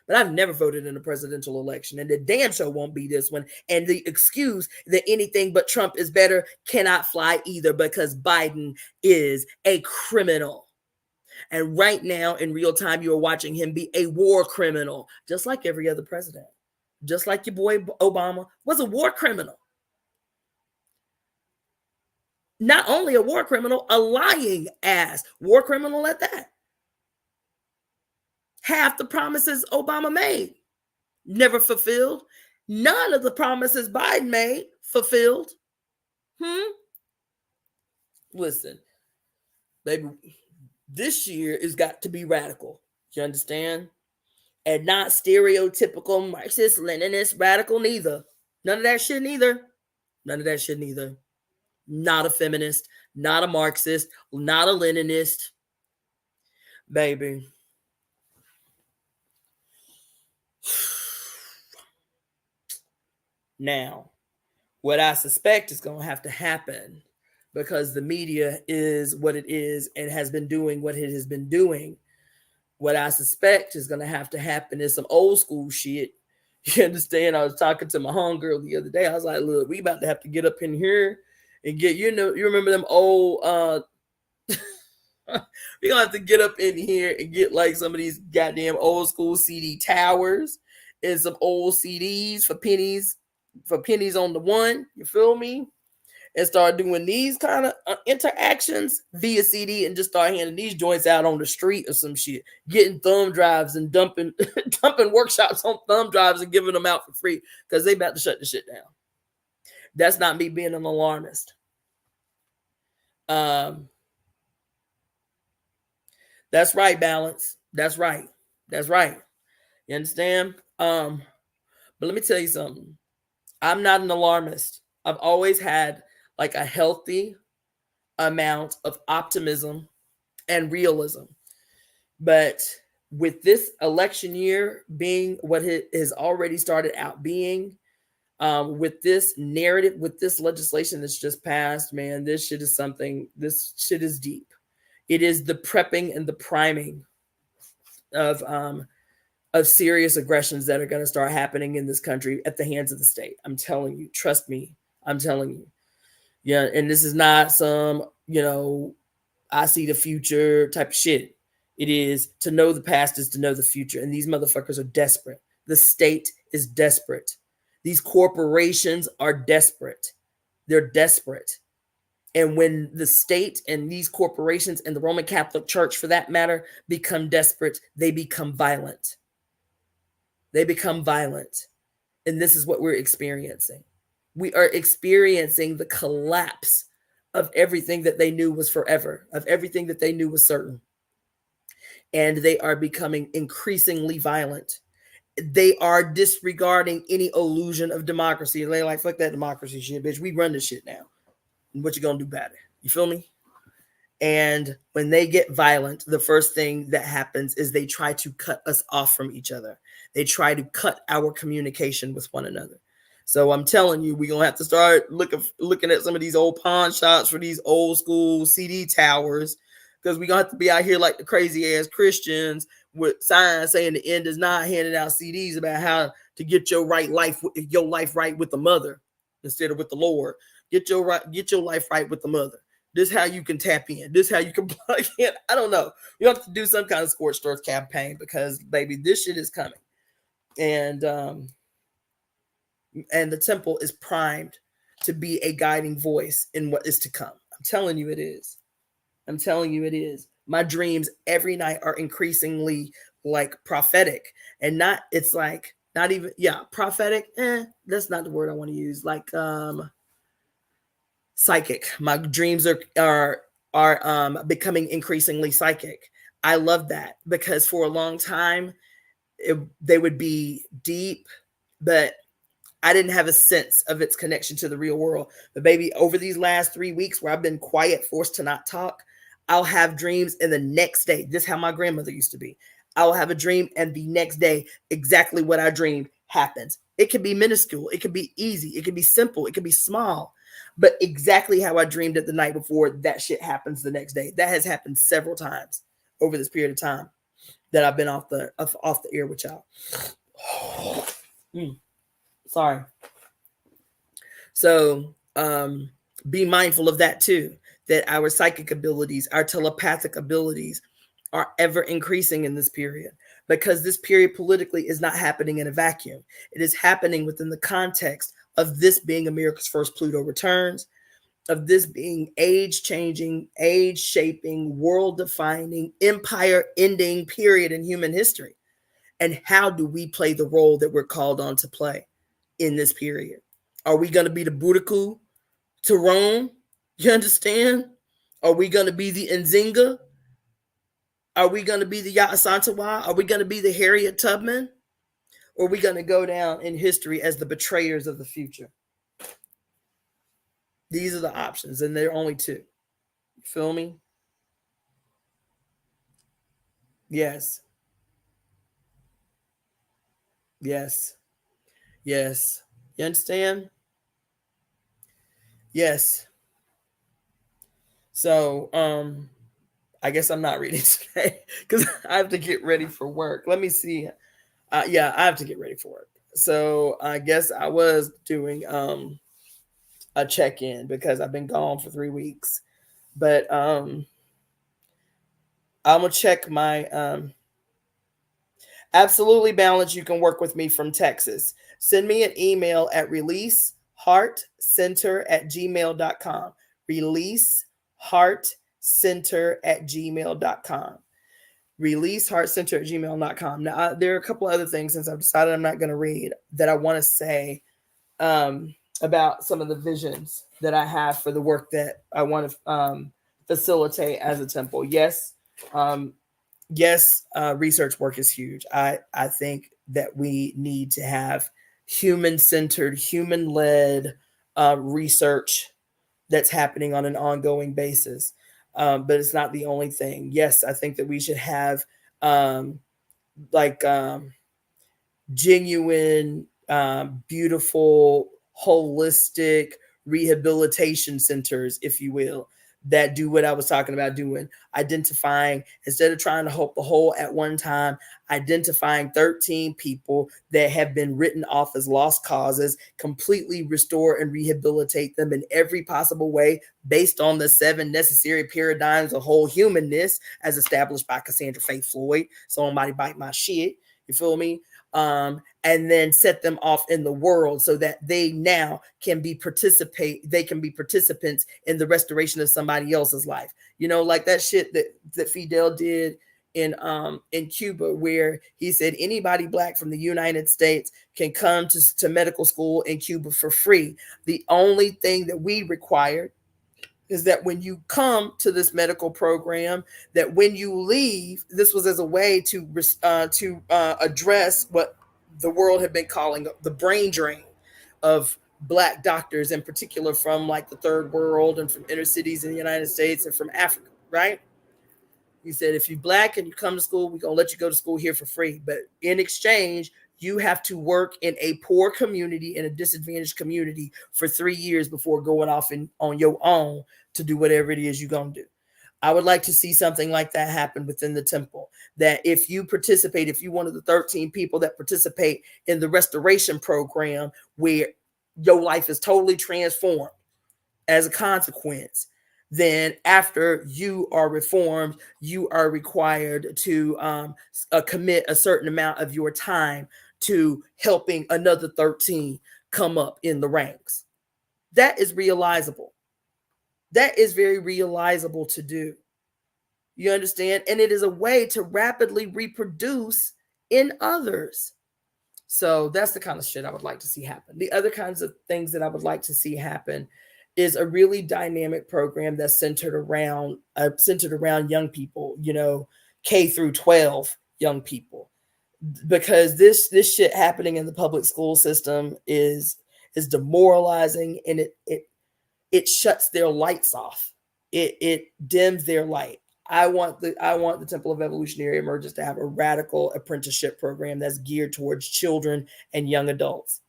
But I've never voted in a presidential election, and the damn show won't be this one. And the excuse that anything but Trump is better cannot fly either, because Biden is a criminal. And right now, in real time, you are watching him be a war criminal, just like every other president. Just like your boy Obama was a war criminal. Not only a war criminal, a lying ass war criminal at that. Half the promises Obama made, never fulfilled. None of the promises Biden made, fulfilled. Listen, baby, this year has got to be radical. You understand? And not stereotypical Marxist, Leninist, radical neither. None of that shit neither. None of that shit neither. Not a feminist, not a Marxist, not a Leninist. Baby. Now, what I suspect is going to have to happen, because the media is what it is and has been doing what it has been doing. What I suspect is going to have to happen is some old school shit. You understand? I was talking to my homegirl the other day. I was like, look, we about to have to get up in here and get, you remember them old, we're going to have to get up in here and get like some of these goddamn old school CD towers and some old CDs for pennies on the one. You feel me? And start doing these kind of interactions via CD and just start handing these joints out on the street or some shit. Getting thumb drives and dumping workshops on thumb drives and giving them out for free because they about to shut the shit down. That's not me being an alarmist. That's right, Balance. That's right. That's right. You understand? But let me tell you something. I'm not an alarmist. I've always had like a healthy amount of optimism and realism. But with this election year being what it has already started out being, with this narrative, with this legislation that's just passed, man, this shit is deep. It is the prepping and the priming of serious aggressions that are going to start happening in this country at the hands of the state. I'm telling you, trust me, I'm telling you. Yeah, and this is not some, I see the future type of shit. It is to know the past is to know the future. And these motherfuckers are desperate. The state is desperate. These corporations are desperate. They're desperate. And when the state and these corporations and the Roman Catholic Church, for that matter, become desperate, they become violent. They become violent. And this is what we're experiencing. We are experiencing the collapse of everything that they knew was forever, of everything that they knew was certain. And they are becoming increasingly violent. They are disregarding any illusion of democracy. They're like, fuck that democracy shit, bitch. We run this shit now. What you gonna do about it? You feel me? And when they get violent, the first thing that happens is they try to cut us off from each other. They try to cut our communication with one another. So I'm telling you, we're gonna have to start looking at some of these old pawn shops for these old school CD towers, because we're gonna have to be out here like the crazy ass Christians with signs saying the end is not, handing out CDs about how to get your life right with the mother instead of with the Lord. Get your life right with the mother. This is how you can tap in. This is how you can plug in. I don't know. You have to do some kind of scorched earth campaign, because baby, this shit is coming. And the temple is primed to be a guiding voice in what is to come. I'm telling you it is. I'm telling you it is. My dreams every night are increasingly like prophetic, and it's like not even, prophetic. That's not the word I want to use. Like psychic. My dreams are becoming increasingly psychic. I love that, because for a long time they would be deep, but I didn't have a sense of its connection to the real world. But baby, over these last 3 weeks where I've been quiet, forced to not talk, I'll have dreams, and the next day, this is how my grandmother used to be. I'll have a dream, and the next day, exactly what I dreamed happens. It can be minuscule. It can be easy. It can be simple. It can be small. But exactly how I dreamed it the night before, that shit happens the next day. That has happened several times over this period of time that I've been off the air with y'all. Sorry. So be mindful of that too, that our psychic abilities, our telepathic abilities are ever increasing in this period, because this period politically is not happening in a vacuum. It is happening within the context of this being America's first Pluto returns, of this being age-changing, age-shaping, world-defining, empire-ending period in human history. And how do we play the role that we're called on to play in this period? Are we going to be the Budaku to Rome? You understand? Are we going to be the Nzinga? Are we going to be the Yasantawa? Are we going to be the Harriet Tubman? Or are we going to go down in history as the betrayers of the future? These are the options, and there are only two. You feel me? Yes. Yes. Yes. You understand? Yes. So, I guess I'm not reading today because I have to get ready for work. Let me see. I have to get ready for work. So I guess I was doing a check-in because I've been gone for 3 weeks. But I'm gonna check my absolutely balanced. You can work with me from Texas. Send me an email at releaseheartcenter@gmail.com. Releaseheartcenter@gmail.com. Releaseheartcenter@gmail.com. Now, there are a couple other things, since I've decided I'm not going to read, that I want to say about some of the visions that I have for the work that I want to facilitate as a temple. Yes, research work is huge. I think that we need to have human-centered, human-led research that's happening on an ongoing basis. But it's not the only thing. Yes, I think that we should have genuine, beautiful, holistic rehabilitation centers, if you will, that do what I was talking about doing, identifying, instead of trying to help the whole at one time, identifying 13 people that have been written off as lost causes, completely restore and rehabilitate them in every possible way based on the 7 necessary paradigms of whole humanness as established by Cassandra Floyd. So somebody bite my shit. You feel me? And then set them off in the world so that they now can be participants in the restoration of somebody else's life. You know, like that shit that Fidel did in Cuba, where he said anybody black from the United States can come to medical school in Cuba for free. The only thing that we required is that when you come to this medical program, that when you leave, this was as a way to address what the world had been calling the brain drain of black doctors, in particular from like the third world and from inner cities in the United States and from Africa, right? He said, if you're black and you come to school, we're going to let you go to school here for free. But in exchange, you have to work in a poor community, in a disadvantaged community for 3 years before going off on your own to do whatever it is you're going to do. I would like to see something like that happen within the temple. That if you participate, if you're one of the 13 people that participate in the restoration program where your life is totally transformed as a consequence, then after you are reformed, you are required to commit a certain amount of your time to helping another 13 come up in the ranks. That is realizable. That is very realizable to do. You understand? And it is a way to rapidly reproduce in others. So that's the kind of shit I would like to see happen. The other kinds of things that I would like to see happen is a really dynamic program that's centered around young people, you know, K through 12 young people, because this shit happening in the public school system is demoralizing, and it shuts their lights off. It dims their light. I want the Temple of Evolutionary Emergence to have a radical apprenticeship program that's geared towards children and young adults.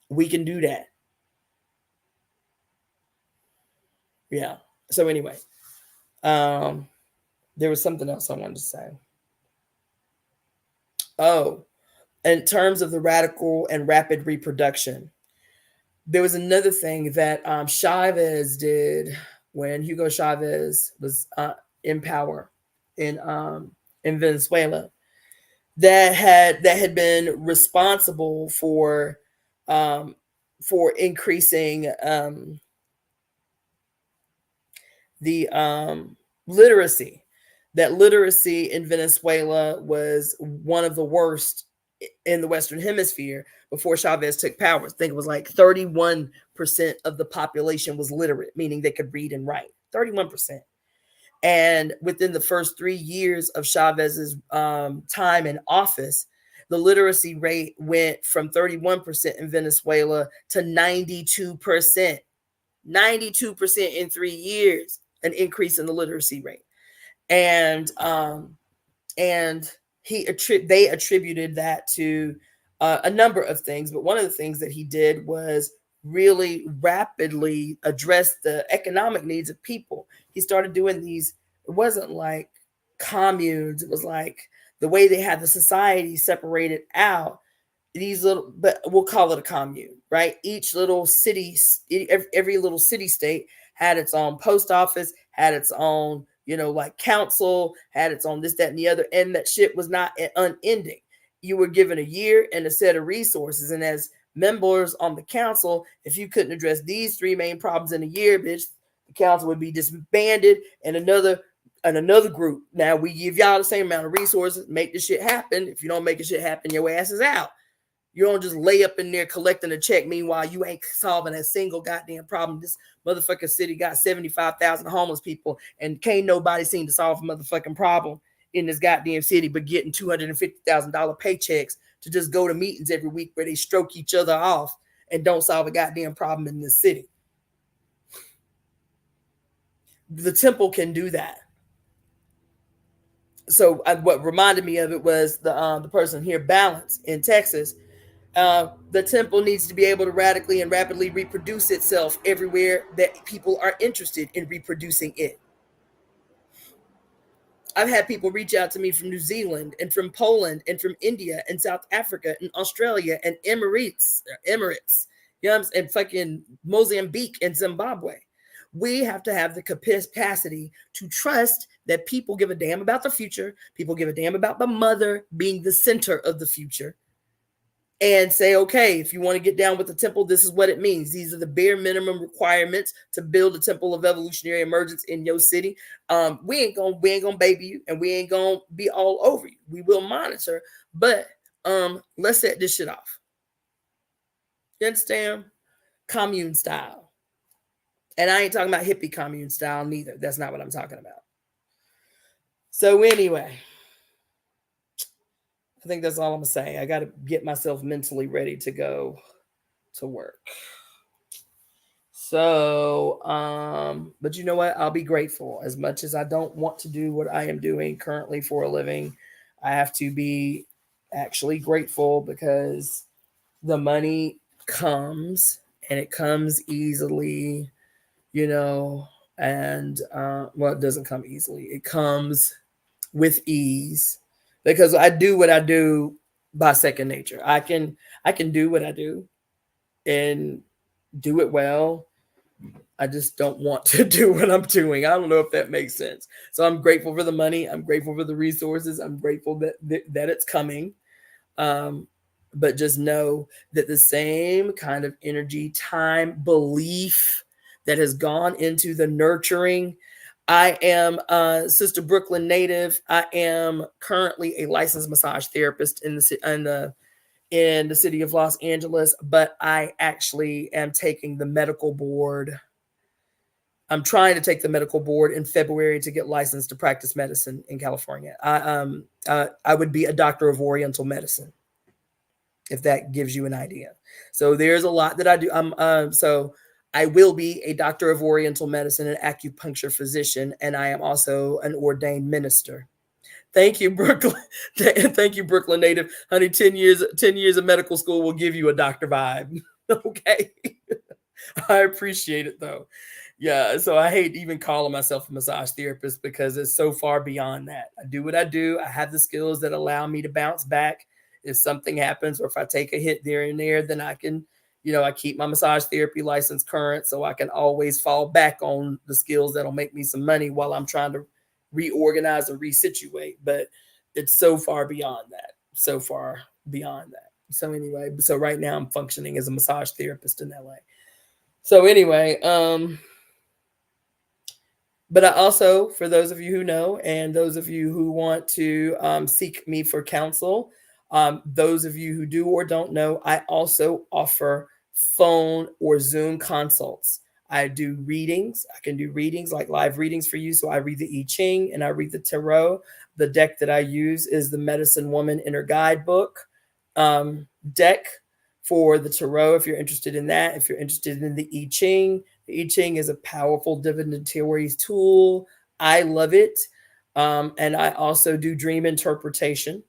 We can do that. Yeah. So anyway, there was something else I wanted to say. Oh, in terms of the radical and rapid reproduction, there was another thing that Chavez did when Hugo Chavez was in power in Venezuela, that had been responsible for increasing the literacy. That literacy in Venezuela was one of the worst in the Western Hemisphere before Chavez took power. I think it was like 31% of the population was literate, meaning they could read and write. 31%. And within the first 3 years of Chavez's time in office, the literacy rate went from 31% in Venezuela to 92%. 92% in 3 years, an increase in the literacy rate. And they attributed that to a number of things, but one of the things that he did was really rapidly address the economic needs of people. He started doing these, it wasn't like communes, it was like the way they had the society separated out, these little, but we'll call it a commune, right? Each little city, every little city state had its own post office, had its own, you know, like council, had its own this, that, and the other. And that shit was not unending. You were given a year and a set of resources. And as members on the council, if you couldn't address these 3 main problems in a year, bitch, the council would be disbanded and another group. Now we give y'all the same amount of resources, make this shit happen. If you don't make this shit happen, your ass is out. You don't just lay up in there collecting a check. Meanwhile, you ain't solving a single goddamn problem. This motherfucking city got 75,000 homeless people, and can't nobody seem to solve a motherfucking problem in this goddamn city, but getting $250,000 paychecks to just go to meetings every week where they stroke each other off and don't solve a goddamn problem in this city. The temple can do that. So what reminded me of it was the person here, Balance, in Texas. The temple needs to be able to radically and rapidly reproduce itself everywhere that people are interested in reproducing it. I've had people reach out to me from New Zealand and from Poland and from India and South Africa and Australia and Emirates, you know, and fucking Mozambique and Zimbabwe. We have to have the capacity to trust that people give a damn about the future. People give a damn about the mother being the center of the future, and say, okay, if you want to get down with the temple, this is what it means. These are the bare minimum requirements to build a temple of evolutionary emergence in your city. We ain't gonna baby you, and we ain't gonna be all over you. We will monitor, but let's set this shit off. You understand? Commune style. And I ain't talking about hippie commune style neither. That's not what I'm talking about. So anyway, I think that's all I'm gonna say. I got to get myself mentally ready to go to work. So, but you know what? I'll be grateful. As much as I don't want to do what I am doing currently for a living, I have to be actually grateful because the money comes and it comes easily, you know, and well, it doesn't come easily. It comes with ease because I do what I do by second nature. I can do what I do and do it well. I just don't want to do what I'm doing. I don't know if that makes sense. So I'm grateful for the money. I'm grateful for the resources. I'm grateful that it's coming. But just know that the same kind of energy, time, belief that has gone into the nurturing. I am Sister Brooklyn native. I am currently a licensed massage therapist in the city of Los Angeles, but I actually am taking the medical board. I'm trying to take the medical board in February to get licensed to practice medicine in California. I would be a doctor of Oriental medicine, if that gives you an idea. So there's a lot that I do. So I will be a doctor of Oriental medicine, an acupuncture physician, and I am also an ordained minister. Thank you, Brooklyn. Thank you, Brooklyn native. Honey, 10 years of medical school will give you a doctor vibe. Okay. I appreciate it though. Yeah, so I hate even calling myself a massage therapist because it's so far beyond that. I do what I do. I have the skills that allow me to bounce back if something happens, or if I take a hit there and there, then I can, I keep my massage therapy license current so I can always fall back on the skills that'll make me some money while I'm trying to reorganize and resituate. But it's so far beyond that. So far beyond that. So anyway, so right now I'm functioning as a massage therapist in LA. So anyway, but I also, for those of you who know, and those of you who want to seek me for counsel, those of you who do or don't know, I also offer phone or Zoom consults. I do readings. I can do readings, like live readings for you. So I read the I Ching and I read the Tarot. The deck that I use is the Medicine Woman Inner Guidebook deck for the Tarot, if you're interested in that. If you're interested in the I Ching is a powerful divinatory tool. I love it. And I also do dream interpretation.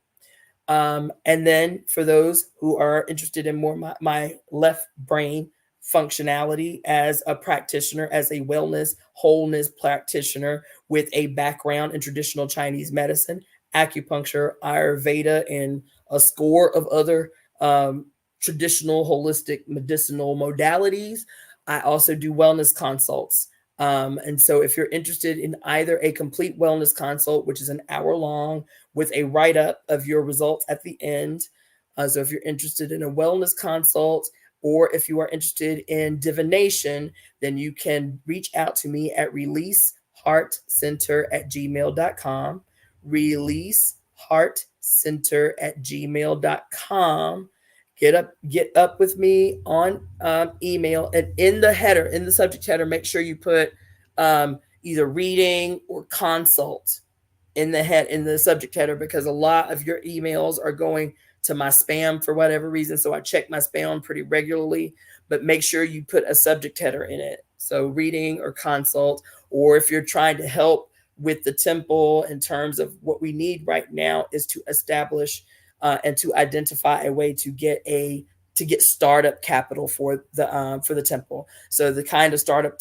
And then for those who are interested in more my left brain functionality as a practitioner, as a wellness, wholeness practitioner with a background in traditional Chinese medicine, acupuncture, Ayurveda, and a score of other traditional holistic medicinal modalities. I also do wellness consults. And so if you're interested in either a complete wellness consult, which is an hour long with a write-up of your results at the end. So if you're interested in a wellness consult, or if you are interested in divination, then you can reach out to me at releaseheartcenter@gmail.com, releaseheartcenter@gmail.com. Get up with me on email, and in the subject header, make sure you put either reading or consult in the subject header, because a lot of your emails are going to my spam for whatever reason. So I check my spam pretty regularly, but make sure you put a subject header in it. So reading or consult, or if you're trying to help with the temple in terms of what we need right now is to establish and to identify a way to get a to get startup capital for the temple. So the kind of startup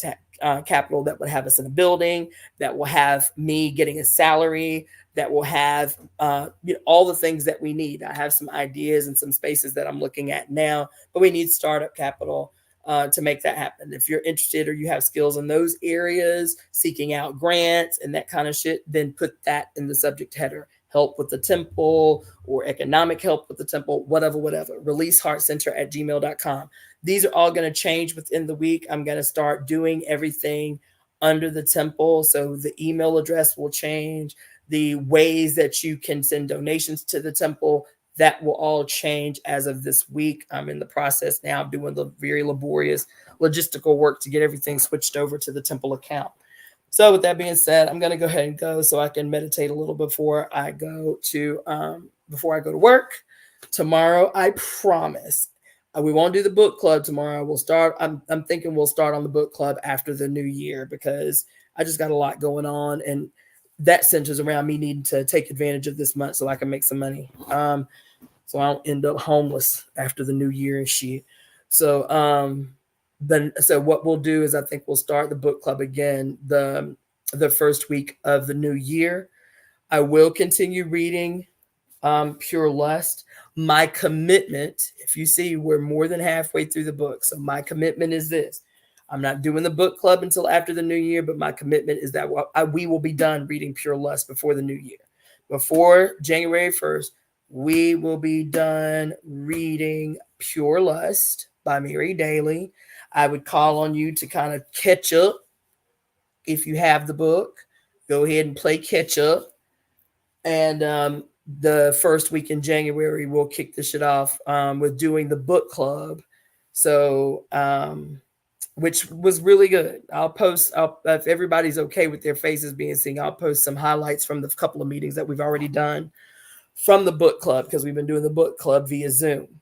capital that would have us in a building, that will have me getting a salary, that will have all the things that we need. I have some ideas and some spaces that I'm looking at now, but we need startup capital to make that happen. If you're interested or you have skills in those areas, seeking out grants and that kind of shit, then put that in the subject header. Help with the temple or economic help with the temple, whatever. releaseheartcenter@gmail.com. These are all going to change within the week. I'm going to start doing everything under the temple. So the email address will change. The ways that you can send donations to the temple, that will all change as of this week. I'm in the process now of doing the very laborious logistical work to get everything switched over to the temple account. So with that being said, I'm going to go ahead and go so I can meditate a little before I go to work tomorrow. I promise we won't do the book club tomorrow. We'll start. I'm thinking we'll start on the book club after the new year, because I just got a lot going on, and that centers around me needing to take advantage of this month so I can make some money. So I don't end up homeless after the new year and shit. So so what we'll do is I think we'll start the book club again the first week of the new year. I will continue reading Pure Lust. My commitment, if you see, we're more than halfway through the book. So my commitment is this. I'm not doing the book club until after the new year, but my commitment is that we will be done reading Pure Lust before the new year. Before January 1st, we will be done reading Pure Lust by Mary Daly. I would call on you to kind of catch up. If you have the book, go ahead and play catch up. And the first week in January, we'll kick this shit off with doing the book club. So, which was really good. I'll post, if everybody's okay with their faces being seen, I'll post some highlights from the couple of meetings that we've already done from the book club, because we've been doing the book club via Zoom.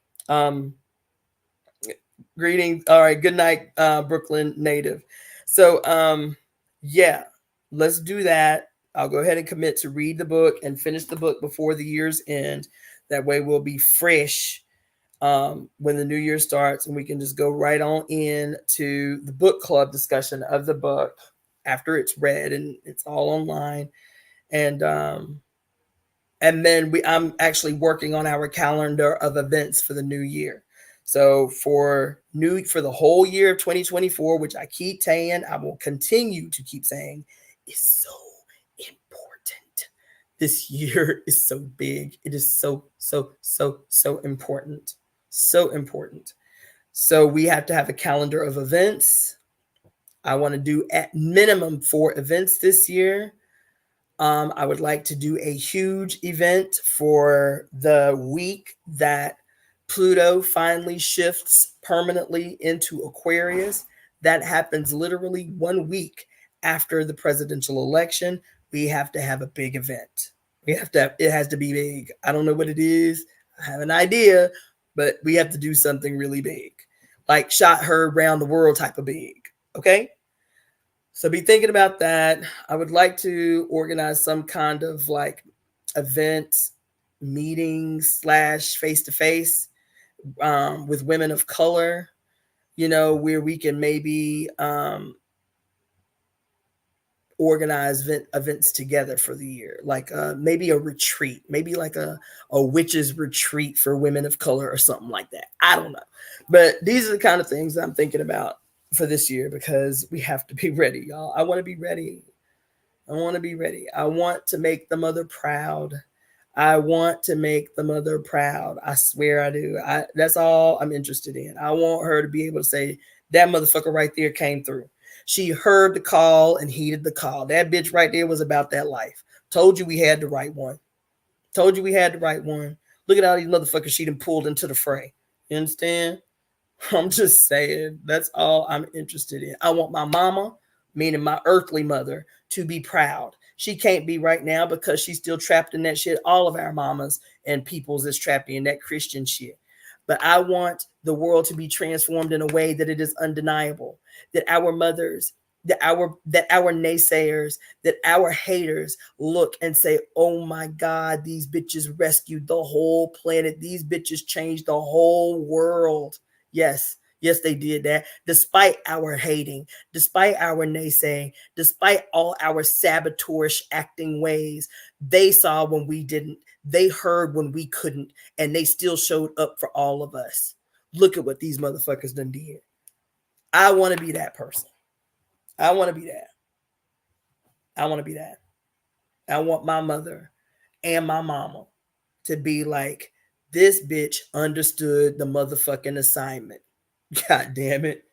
Greetings. All right. Good night, Brooklyn native. So, yeah, let's do that. I'll go ahead and commit to read the book and finish the book before the year's end. That way we'll be fresh when the new year starts, and we can just go right on in to the book club discussion of the book after it's read and it's all online. And then I'm actually working on our calendar of events for the new year. So for the whole year of 2024, which I keep saying, I will continue to keep saying, is so important. This year is so big. It is so important. So important. So we have to have a calendar of events. I want to do at minimum 4 events this year. I would like to do a huge event for the week that Pluto finally shifts permanently into Aquarius. That happens literally 1 week after the presidential election. We have to have a big event. It has to be big. I don't know what it is. I have an idea, but we have to do something really big, like shot heard around the world type of big. Okay. So be thinking about that. I would like to organize some kind of like event meetings / face-to-face with women of color, where we can maybe organize events together for the year, like maybe a retreat, maybe like a witches retreat for women of color or something like that. I don't know. But these are the kind of things I'm thinking about for this year, because we have to be ready, y'all. I want to be ready. I want to make the mother proud. I swear I do. That's all I'm interested in. I want her to be able to say, that motherfucker right there came through. She heard the call and heeded the call. That bitch right there was about that life. Told you we had the right one. Look at all these motherfuckers she done pulled into the fray. You understand? I'm just saying, that's all I'm interested in. I want my mama, meaning my earthly mother, to be proud. She can't be right now because she's still trapped in that shit. All of our mamas and peoples is trapped in that Christian shit. But I want the world to be transformed in a way that it is undeniable, that our mothers that our naysayers, that our haters look and say, oh my God, these bitches rescued the whole planet. These bitches changed the whole world. Yes, yes, they did that. Despite our hating, despite our naysaying, despite all our saboteurish acting ways, they saw when we didn't. They heard when we couldn't, and they still showed up for all of us. Look at what these motherfuckers done did. I want to be that person. I want to be that. I want to be that. I want my mother and my mama to be like, this bitch understood the motherfucking assignment. God damn it.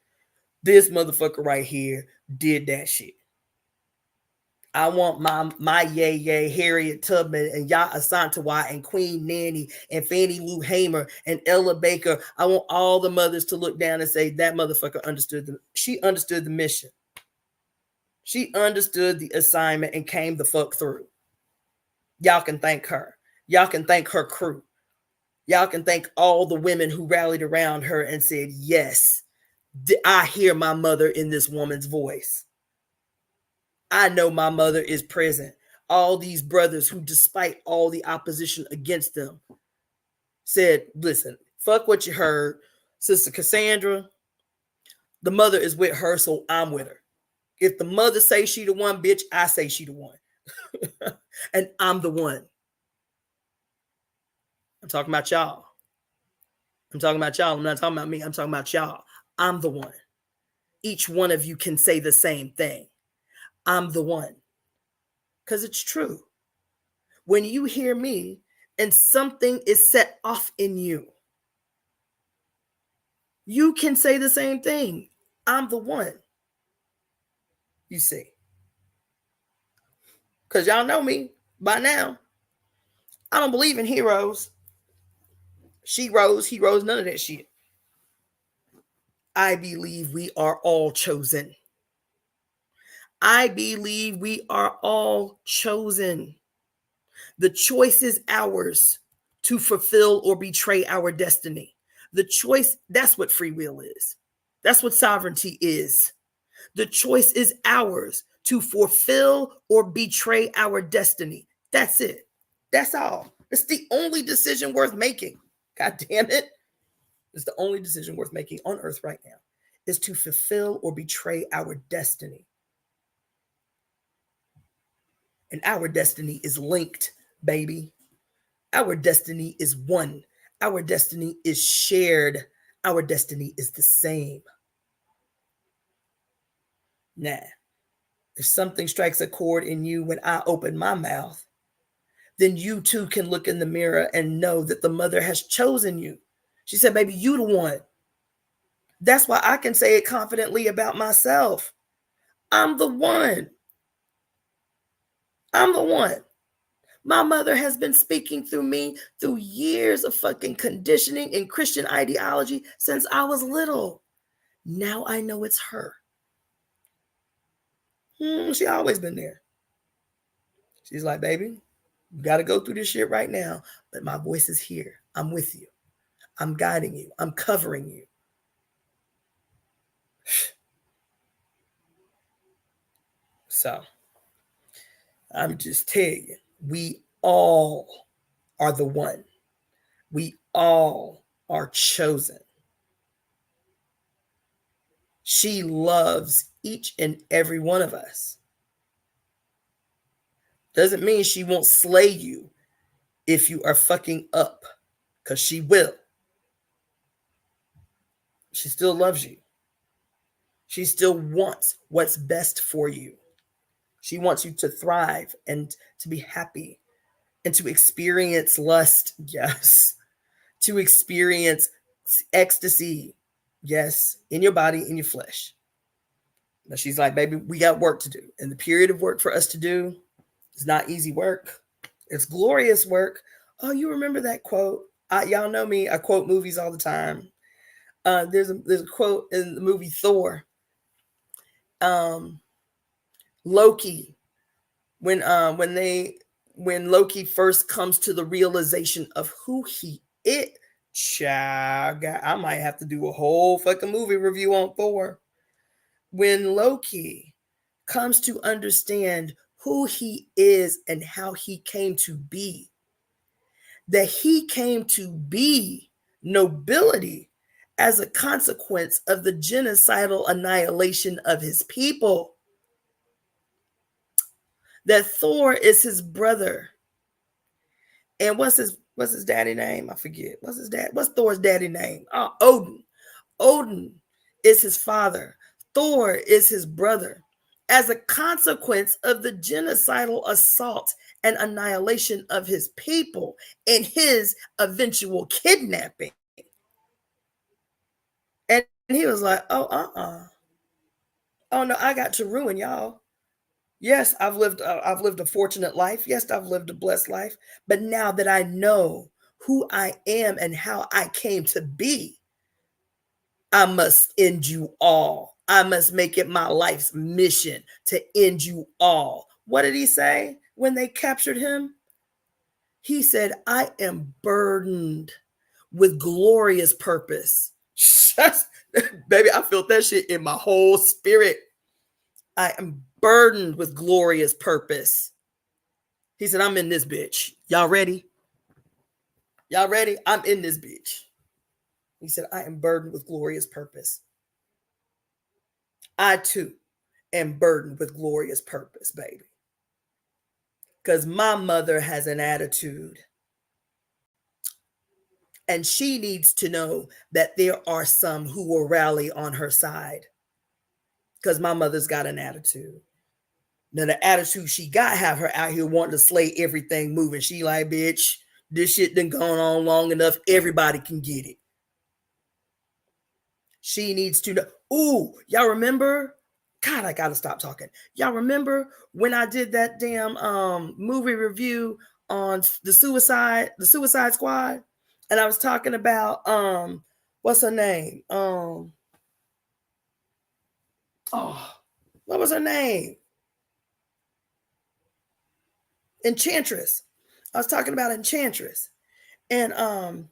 This motherfucker right here did that shit. I want my yay Harriet Tubman and Ya Asantewaa and Queen Nanny and Fannie Lou Hamer and Ella Baker. I want all the mothers to look down and say, that motherfucker she understood the mission. She understood the assignment and came the fuck through. Y'all can thank her. Y'all can thank her crew. Y'all can thank all the women who rallied around her and said, yes, I hear my mother in this woman's voice. I know my mother is present. All these brothers who, despite all the opposition against them, said, listen, fuck what you heard. Sister Cassandra, the mother is with her, so I'm with her. If the mother say she the one, bitch, I say she the one. And I'm the one. I'm talking about y'all. I'm talking about y'all. I'm not talking about me. I'm talking about y'all. I'm the one. Each one of you can say the same thing. I'm the one. Because it's true. When you hear me and something is set off in you, you can say the same thing. I'm the one. You see. Because y'all know me by now. I don't believe in heroes. She rose, he rose, none of that shit. I believe we are all chosen. I believe we are all chosen. The choice is ours to fulfill or betray our destiny. The choice, that's what free will is. That's what sovereignty is. The choice is ours to fulfill or betray our destiny. That's it. That's all. It's the only decision worth making. God damn it. It's the only decision worth making on earth right now, is to fulfill or betray our destiny. And our destiny is linked, baby. Our destiny is one. Our destiny is shared. Our destiny is the same. Now, if something strikes a chord in you when I open my mouth, then you too can look in the mirror and know that the mother has chosen you. She said, baby, you the one. That's why I can say it confidently about myself. I'm the one. I'm the one. My mother has been speaking through me through years of fucking conditioning and Christian ideology since I was little. Now I know it's her. She always been there. She's like, baby, you got to go through this shit right now, but my voice is here. I'm with you. I'm guiding you. I'm covering you. So I'm just telling you, we all are the one. We all are chosen. She loves each and every one of us. Doesn't mean she won't slay you if you are fucking up, because she will. She still loves you. She still wants what's best for you. She wants you to thrive and to be happy and to experience lust, yes. To experience ecstasy, yes, in your body, in your flesh. Now she's like, baby, we got work to do. And the period of work for us to do is not easy work. It's glorious work. Oh, you remember that quote? Y'all know me. I quote movies all the time. There's a quote in the movie Thor. Loki, when Loki first comes to the realization of who he is. I might have to do a whole fucking movie review on Thor. When Loki comes to understand who he is and how he came to be, that he came to be nobility as a consequence of the genocidal annihilation of his people, that Thor is his brother. And what's his daddy name? I forget. What's Thor's daddy name? Oh, Odin. Odin is his father. Thor is his brother. As a consequence of the genocidal assault and annihilation of his people and his eventual kidnapping. And he was like, oh no, I got to ruin y'all. Yes, I've lived a fortunate life. Yes, I've lived a blessed life. But now that I know who I am and how I came to be, I must end you all. I must make it my life's mission to end you all. What did he say when they captured him? He said, I am burdened with glorious purpose. Baby, I felt that shit in my whole spirit. I am burdened with glorious purpose. He said, I'm in this bitch. Y'all ready? Y'all ready? I'm in this bitch. He said, I am burdened with glorious purpose. I too am burdened with glorious purpose, baby. Because my mother has an attitude. And she needs to know that there are some who will rally on her side. Because my mother's got an attitude. Now, the attitude she got have her out here wanting to slay everything moving. She like, bitch, this shit done gone on long enough. Everybody can get it. She needs to know. Ooh, y'all remember? God, I gotta stop talking. Y'all remember when I did that damn movie review on the Suicide Squad? And I was talking about what's her name? What was her name? Enchantress. I was talking about Enchantress. And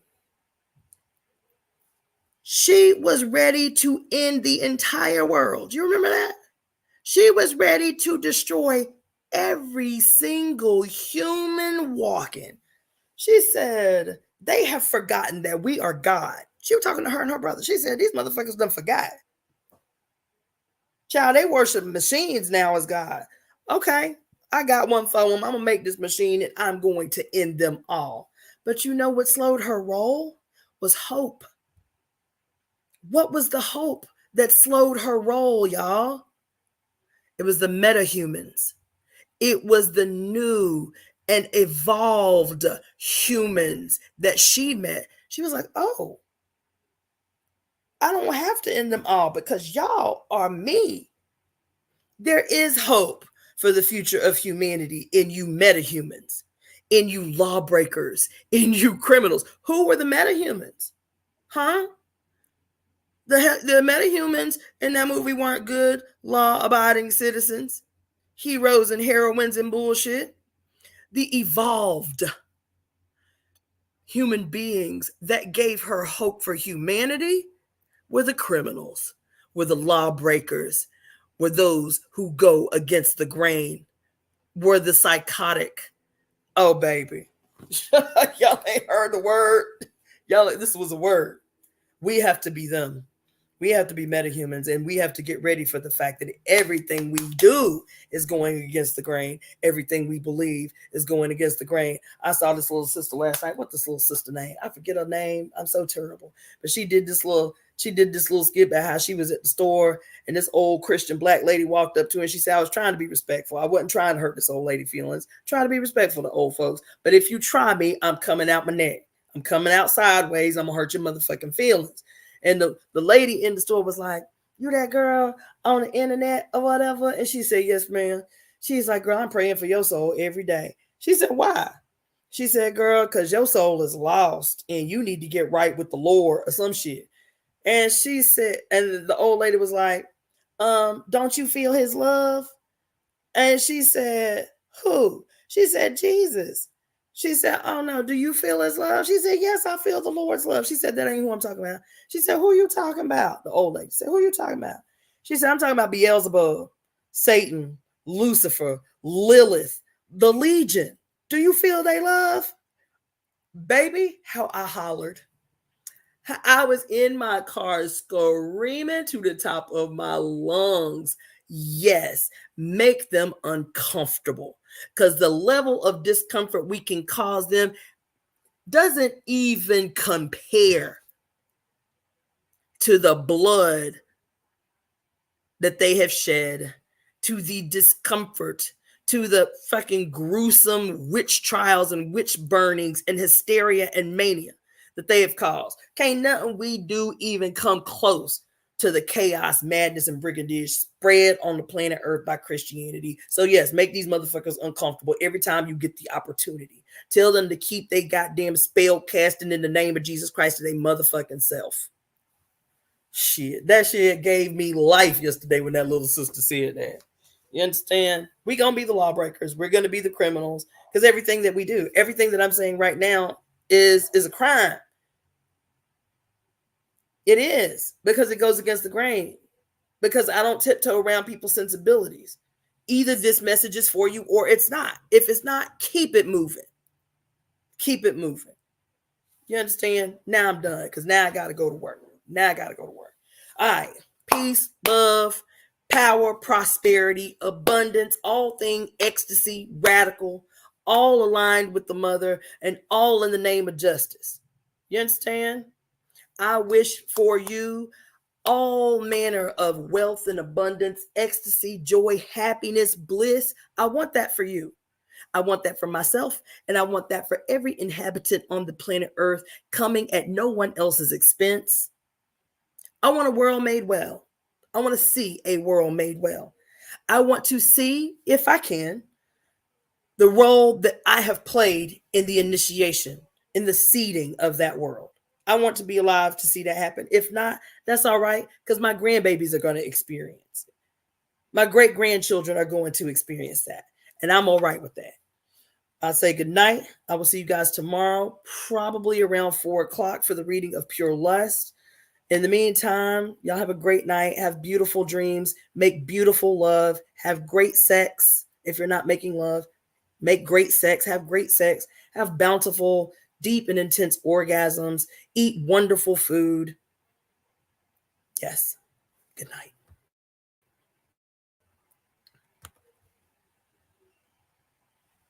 she was ready to end the entire world. You remember that? She was ready to destroy every single human walking. She said, they have forgotten that we are God. She was talking to her and her brother. She said, these motherfuckers done forgot. Child, they worship machines now as God. Okay, I got one for them. I'm going to make this machine and I'm going to end them all. But you know what slowed her roll? Was hope. What was the hope that slowed her roll, y'all? It was the metahumans. It was the new and evolved humans that she met. She was like, oh, I don't have to end them all because y'all are me. There is hope for the future of humanity in you metahumans, in you lawbreakers, in you criminals. Who were the metahumans? Huh? The metahumans in that movie weren't good, law-abiding citizens, heroes and heroines and bullshit. The evolved human beings that gave her hope for humanity were the criminals, were the lawbreakers, were those who go against the grain, were the psychotic. Oh, baby. Y'all ain't heard the word. Y'all, this was a word. We have to be them. We have to be metahumans, and we have to get ready for the fact that everything we do is going against the grain. Everything we believe is going against the grain. I saw this little sister last night. What's this little sister name? I forget her name. I'm so terrible. But she did this little skit about how she was at the store and this old Christian black lady walked up to her and she said, I was trying to be respectful. I wasn't trying to hurt this old lady feelings. Trying to be respectful to old folks. But if you try me, I'm coming out my neck. I'm coming out sideways. I'm gonna hurt your motherfucking feelings. And the lady in the store was like, you that girl on the internet or whatever? And she said, yes, ma'am. She's like, girl, I'm praying for your soul every day. She said, why? She said, girl, because your soul is lost and you need to get right with the Lord or some shit. And she said, and the old lady was like, don't you feel his love? And she said, who? She said, Jesus. She said, oh no, do you feel his love? She said, yes, I feel the Lord's love. She said, that ain't who I'm talking about. She said, who are you talking about? The old lady said, who are you talking about? She said, I'm talking about Beelzebub, Satan, Lucifer, Lilith, the Legion. Do you feel they love? Baby, how I hollered. I was in my car screaming to the top of my lungs. Yes, make them uncomfortable, because the level of discomfort we can cause them doesn't even compare to the blood that they have shed, to the discomfort, to the fucking gruesome witch trials and witch burnings and hysteria and mania that they have caused. Can't nothing we do even come close to the chaos, madness, and brigandage spread on the planet Earth by Christianity. So yes, make these motherfuckers uncomfortable every time you get the opportunity. Tell them to keep they goddamn spell casting in the name of Jesus Christ to their motherfucking self. Shit, that shit gave me life yesterday when that little sister said that. You understand? We gonna be the lawbreakers. We're gonna be the criminals, because everything that we do, everything that I'm saying right now is a crime. It is, because it goes against the grain, because I don't tiptoe around people's sensibilities. Either this message is for you or it's not. If it's not, keep it moving. Keep it moving. You understand? Now I'm done, because now I got to go to work. All right. Peace, love, power, prosperity, abundance, all thing ecstasy, radical, all aligned with the mother, and all in the name of justice. You understand? I wish for you all manner of wealth and abundance, ecstasy, joy, happiness, bliss. I want that for you. I want that for myself, and I want that for every inhabitant on the planet Earth, coming at no one else's expense. I want a world made well. I want to see a world made well. I want to see, if I can, the role that I have played in the initiation, in the seeding of that world. I want to be alive to see that happen. If not, that's all right, because my grandbabies are going to experience it. My great grandchildren are going to experience that, and I'm all right with that. I'll say good night. I will see you guys tomorrow, probably around 4:00 for the reading of Pure Lust. In the meantime, y'all have a great night. Have beautiful dreams. Make beautiful love. Have great sex. If you're not making love, make great sex. Have great sex. Have bountiful, deep, and intense orgasms. Eat wonderful food. Yes. Good night.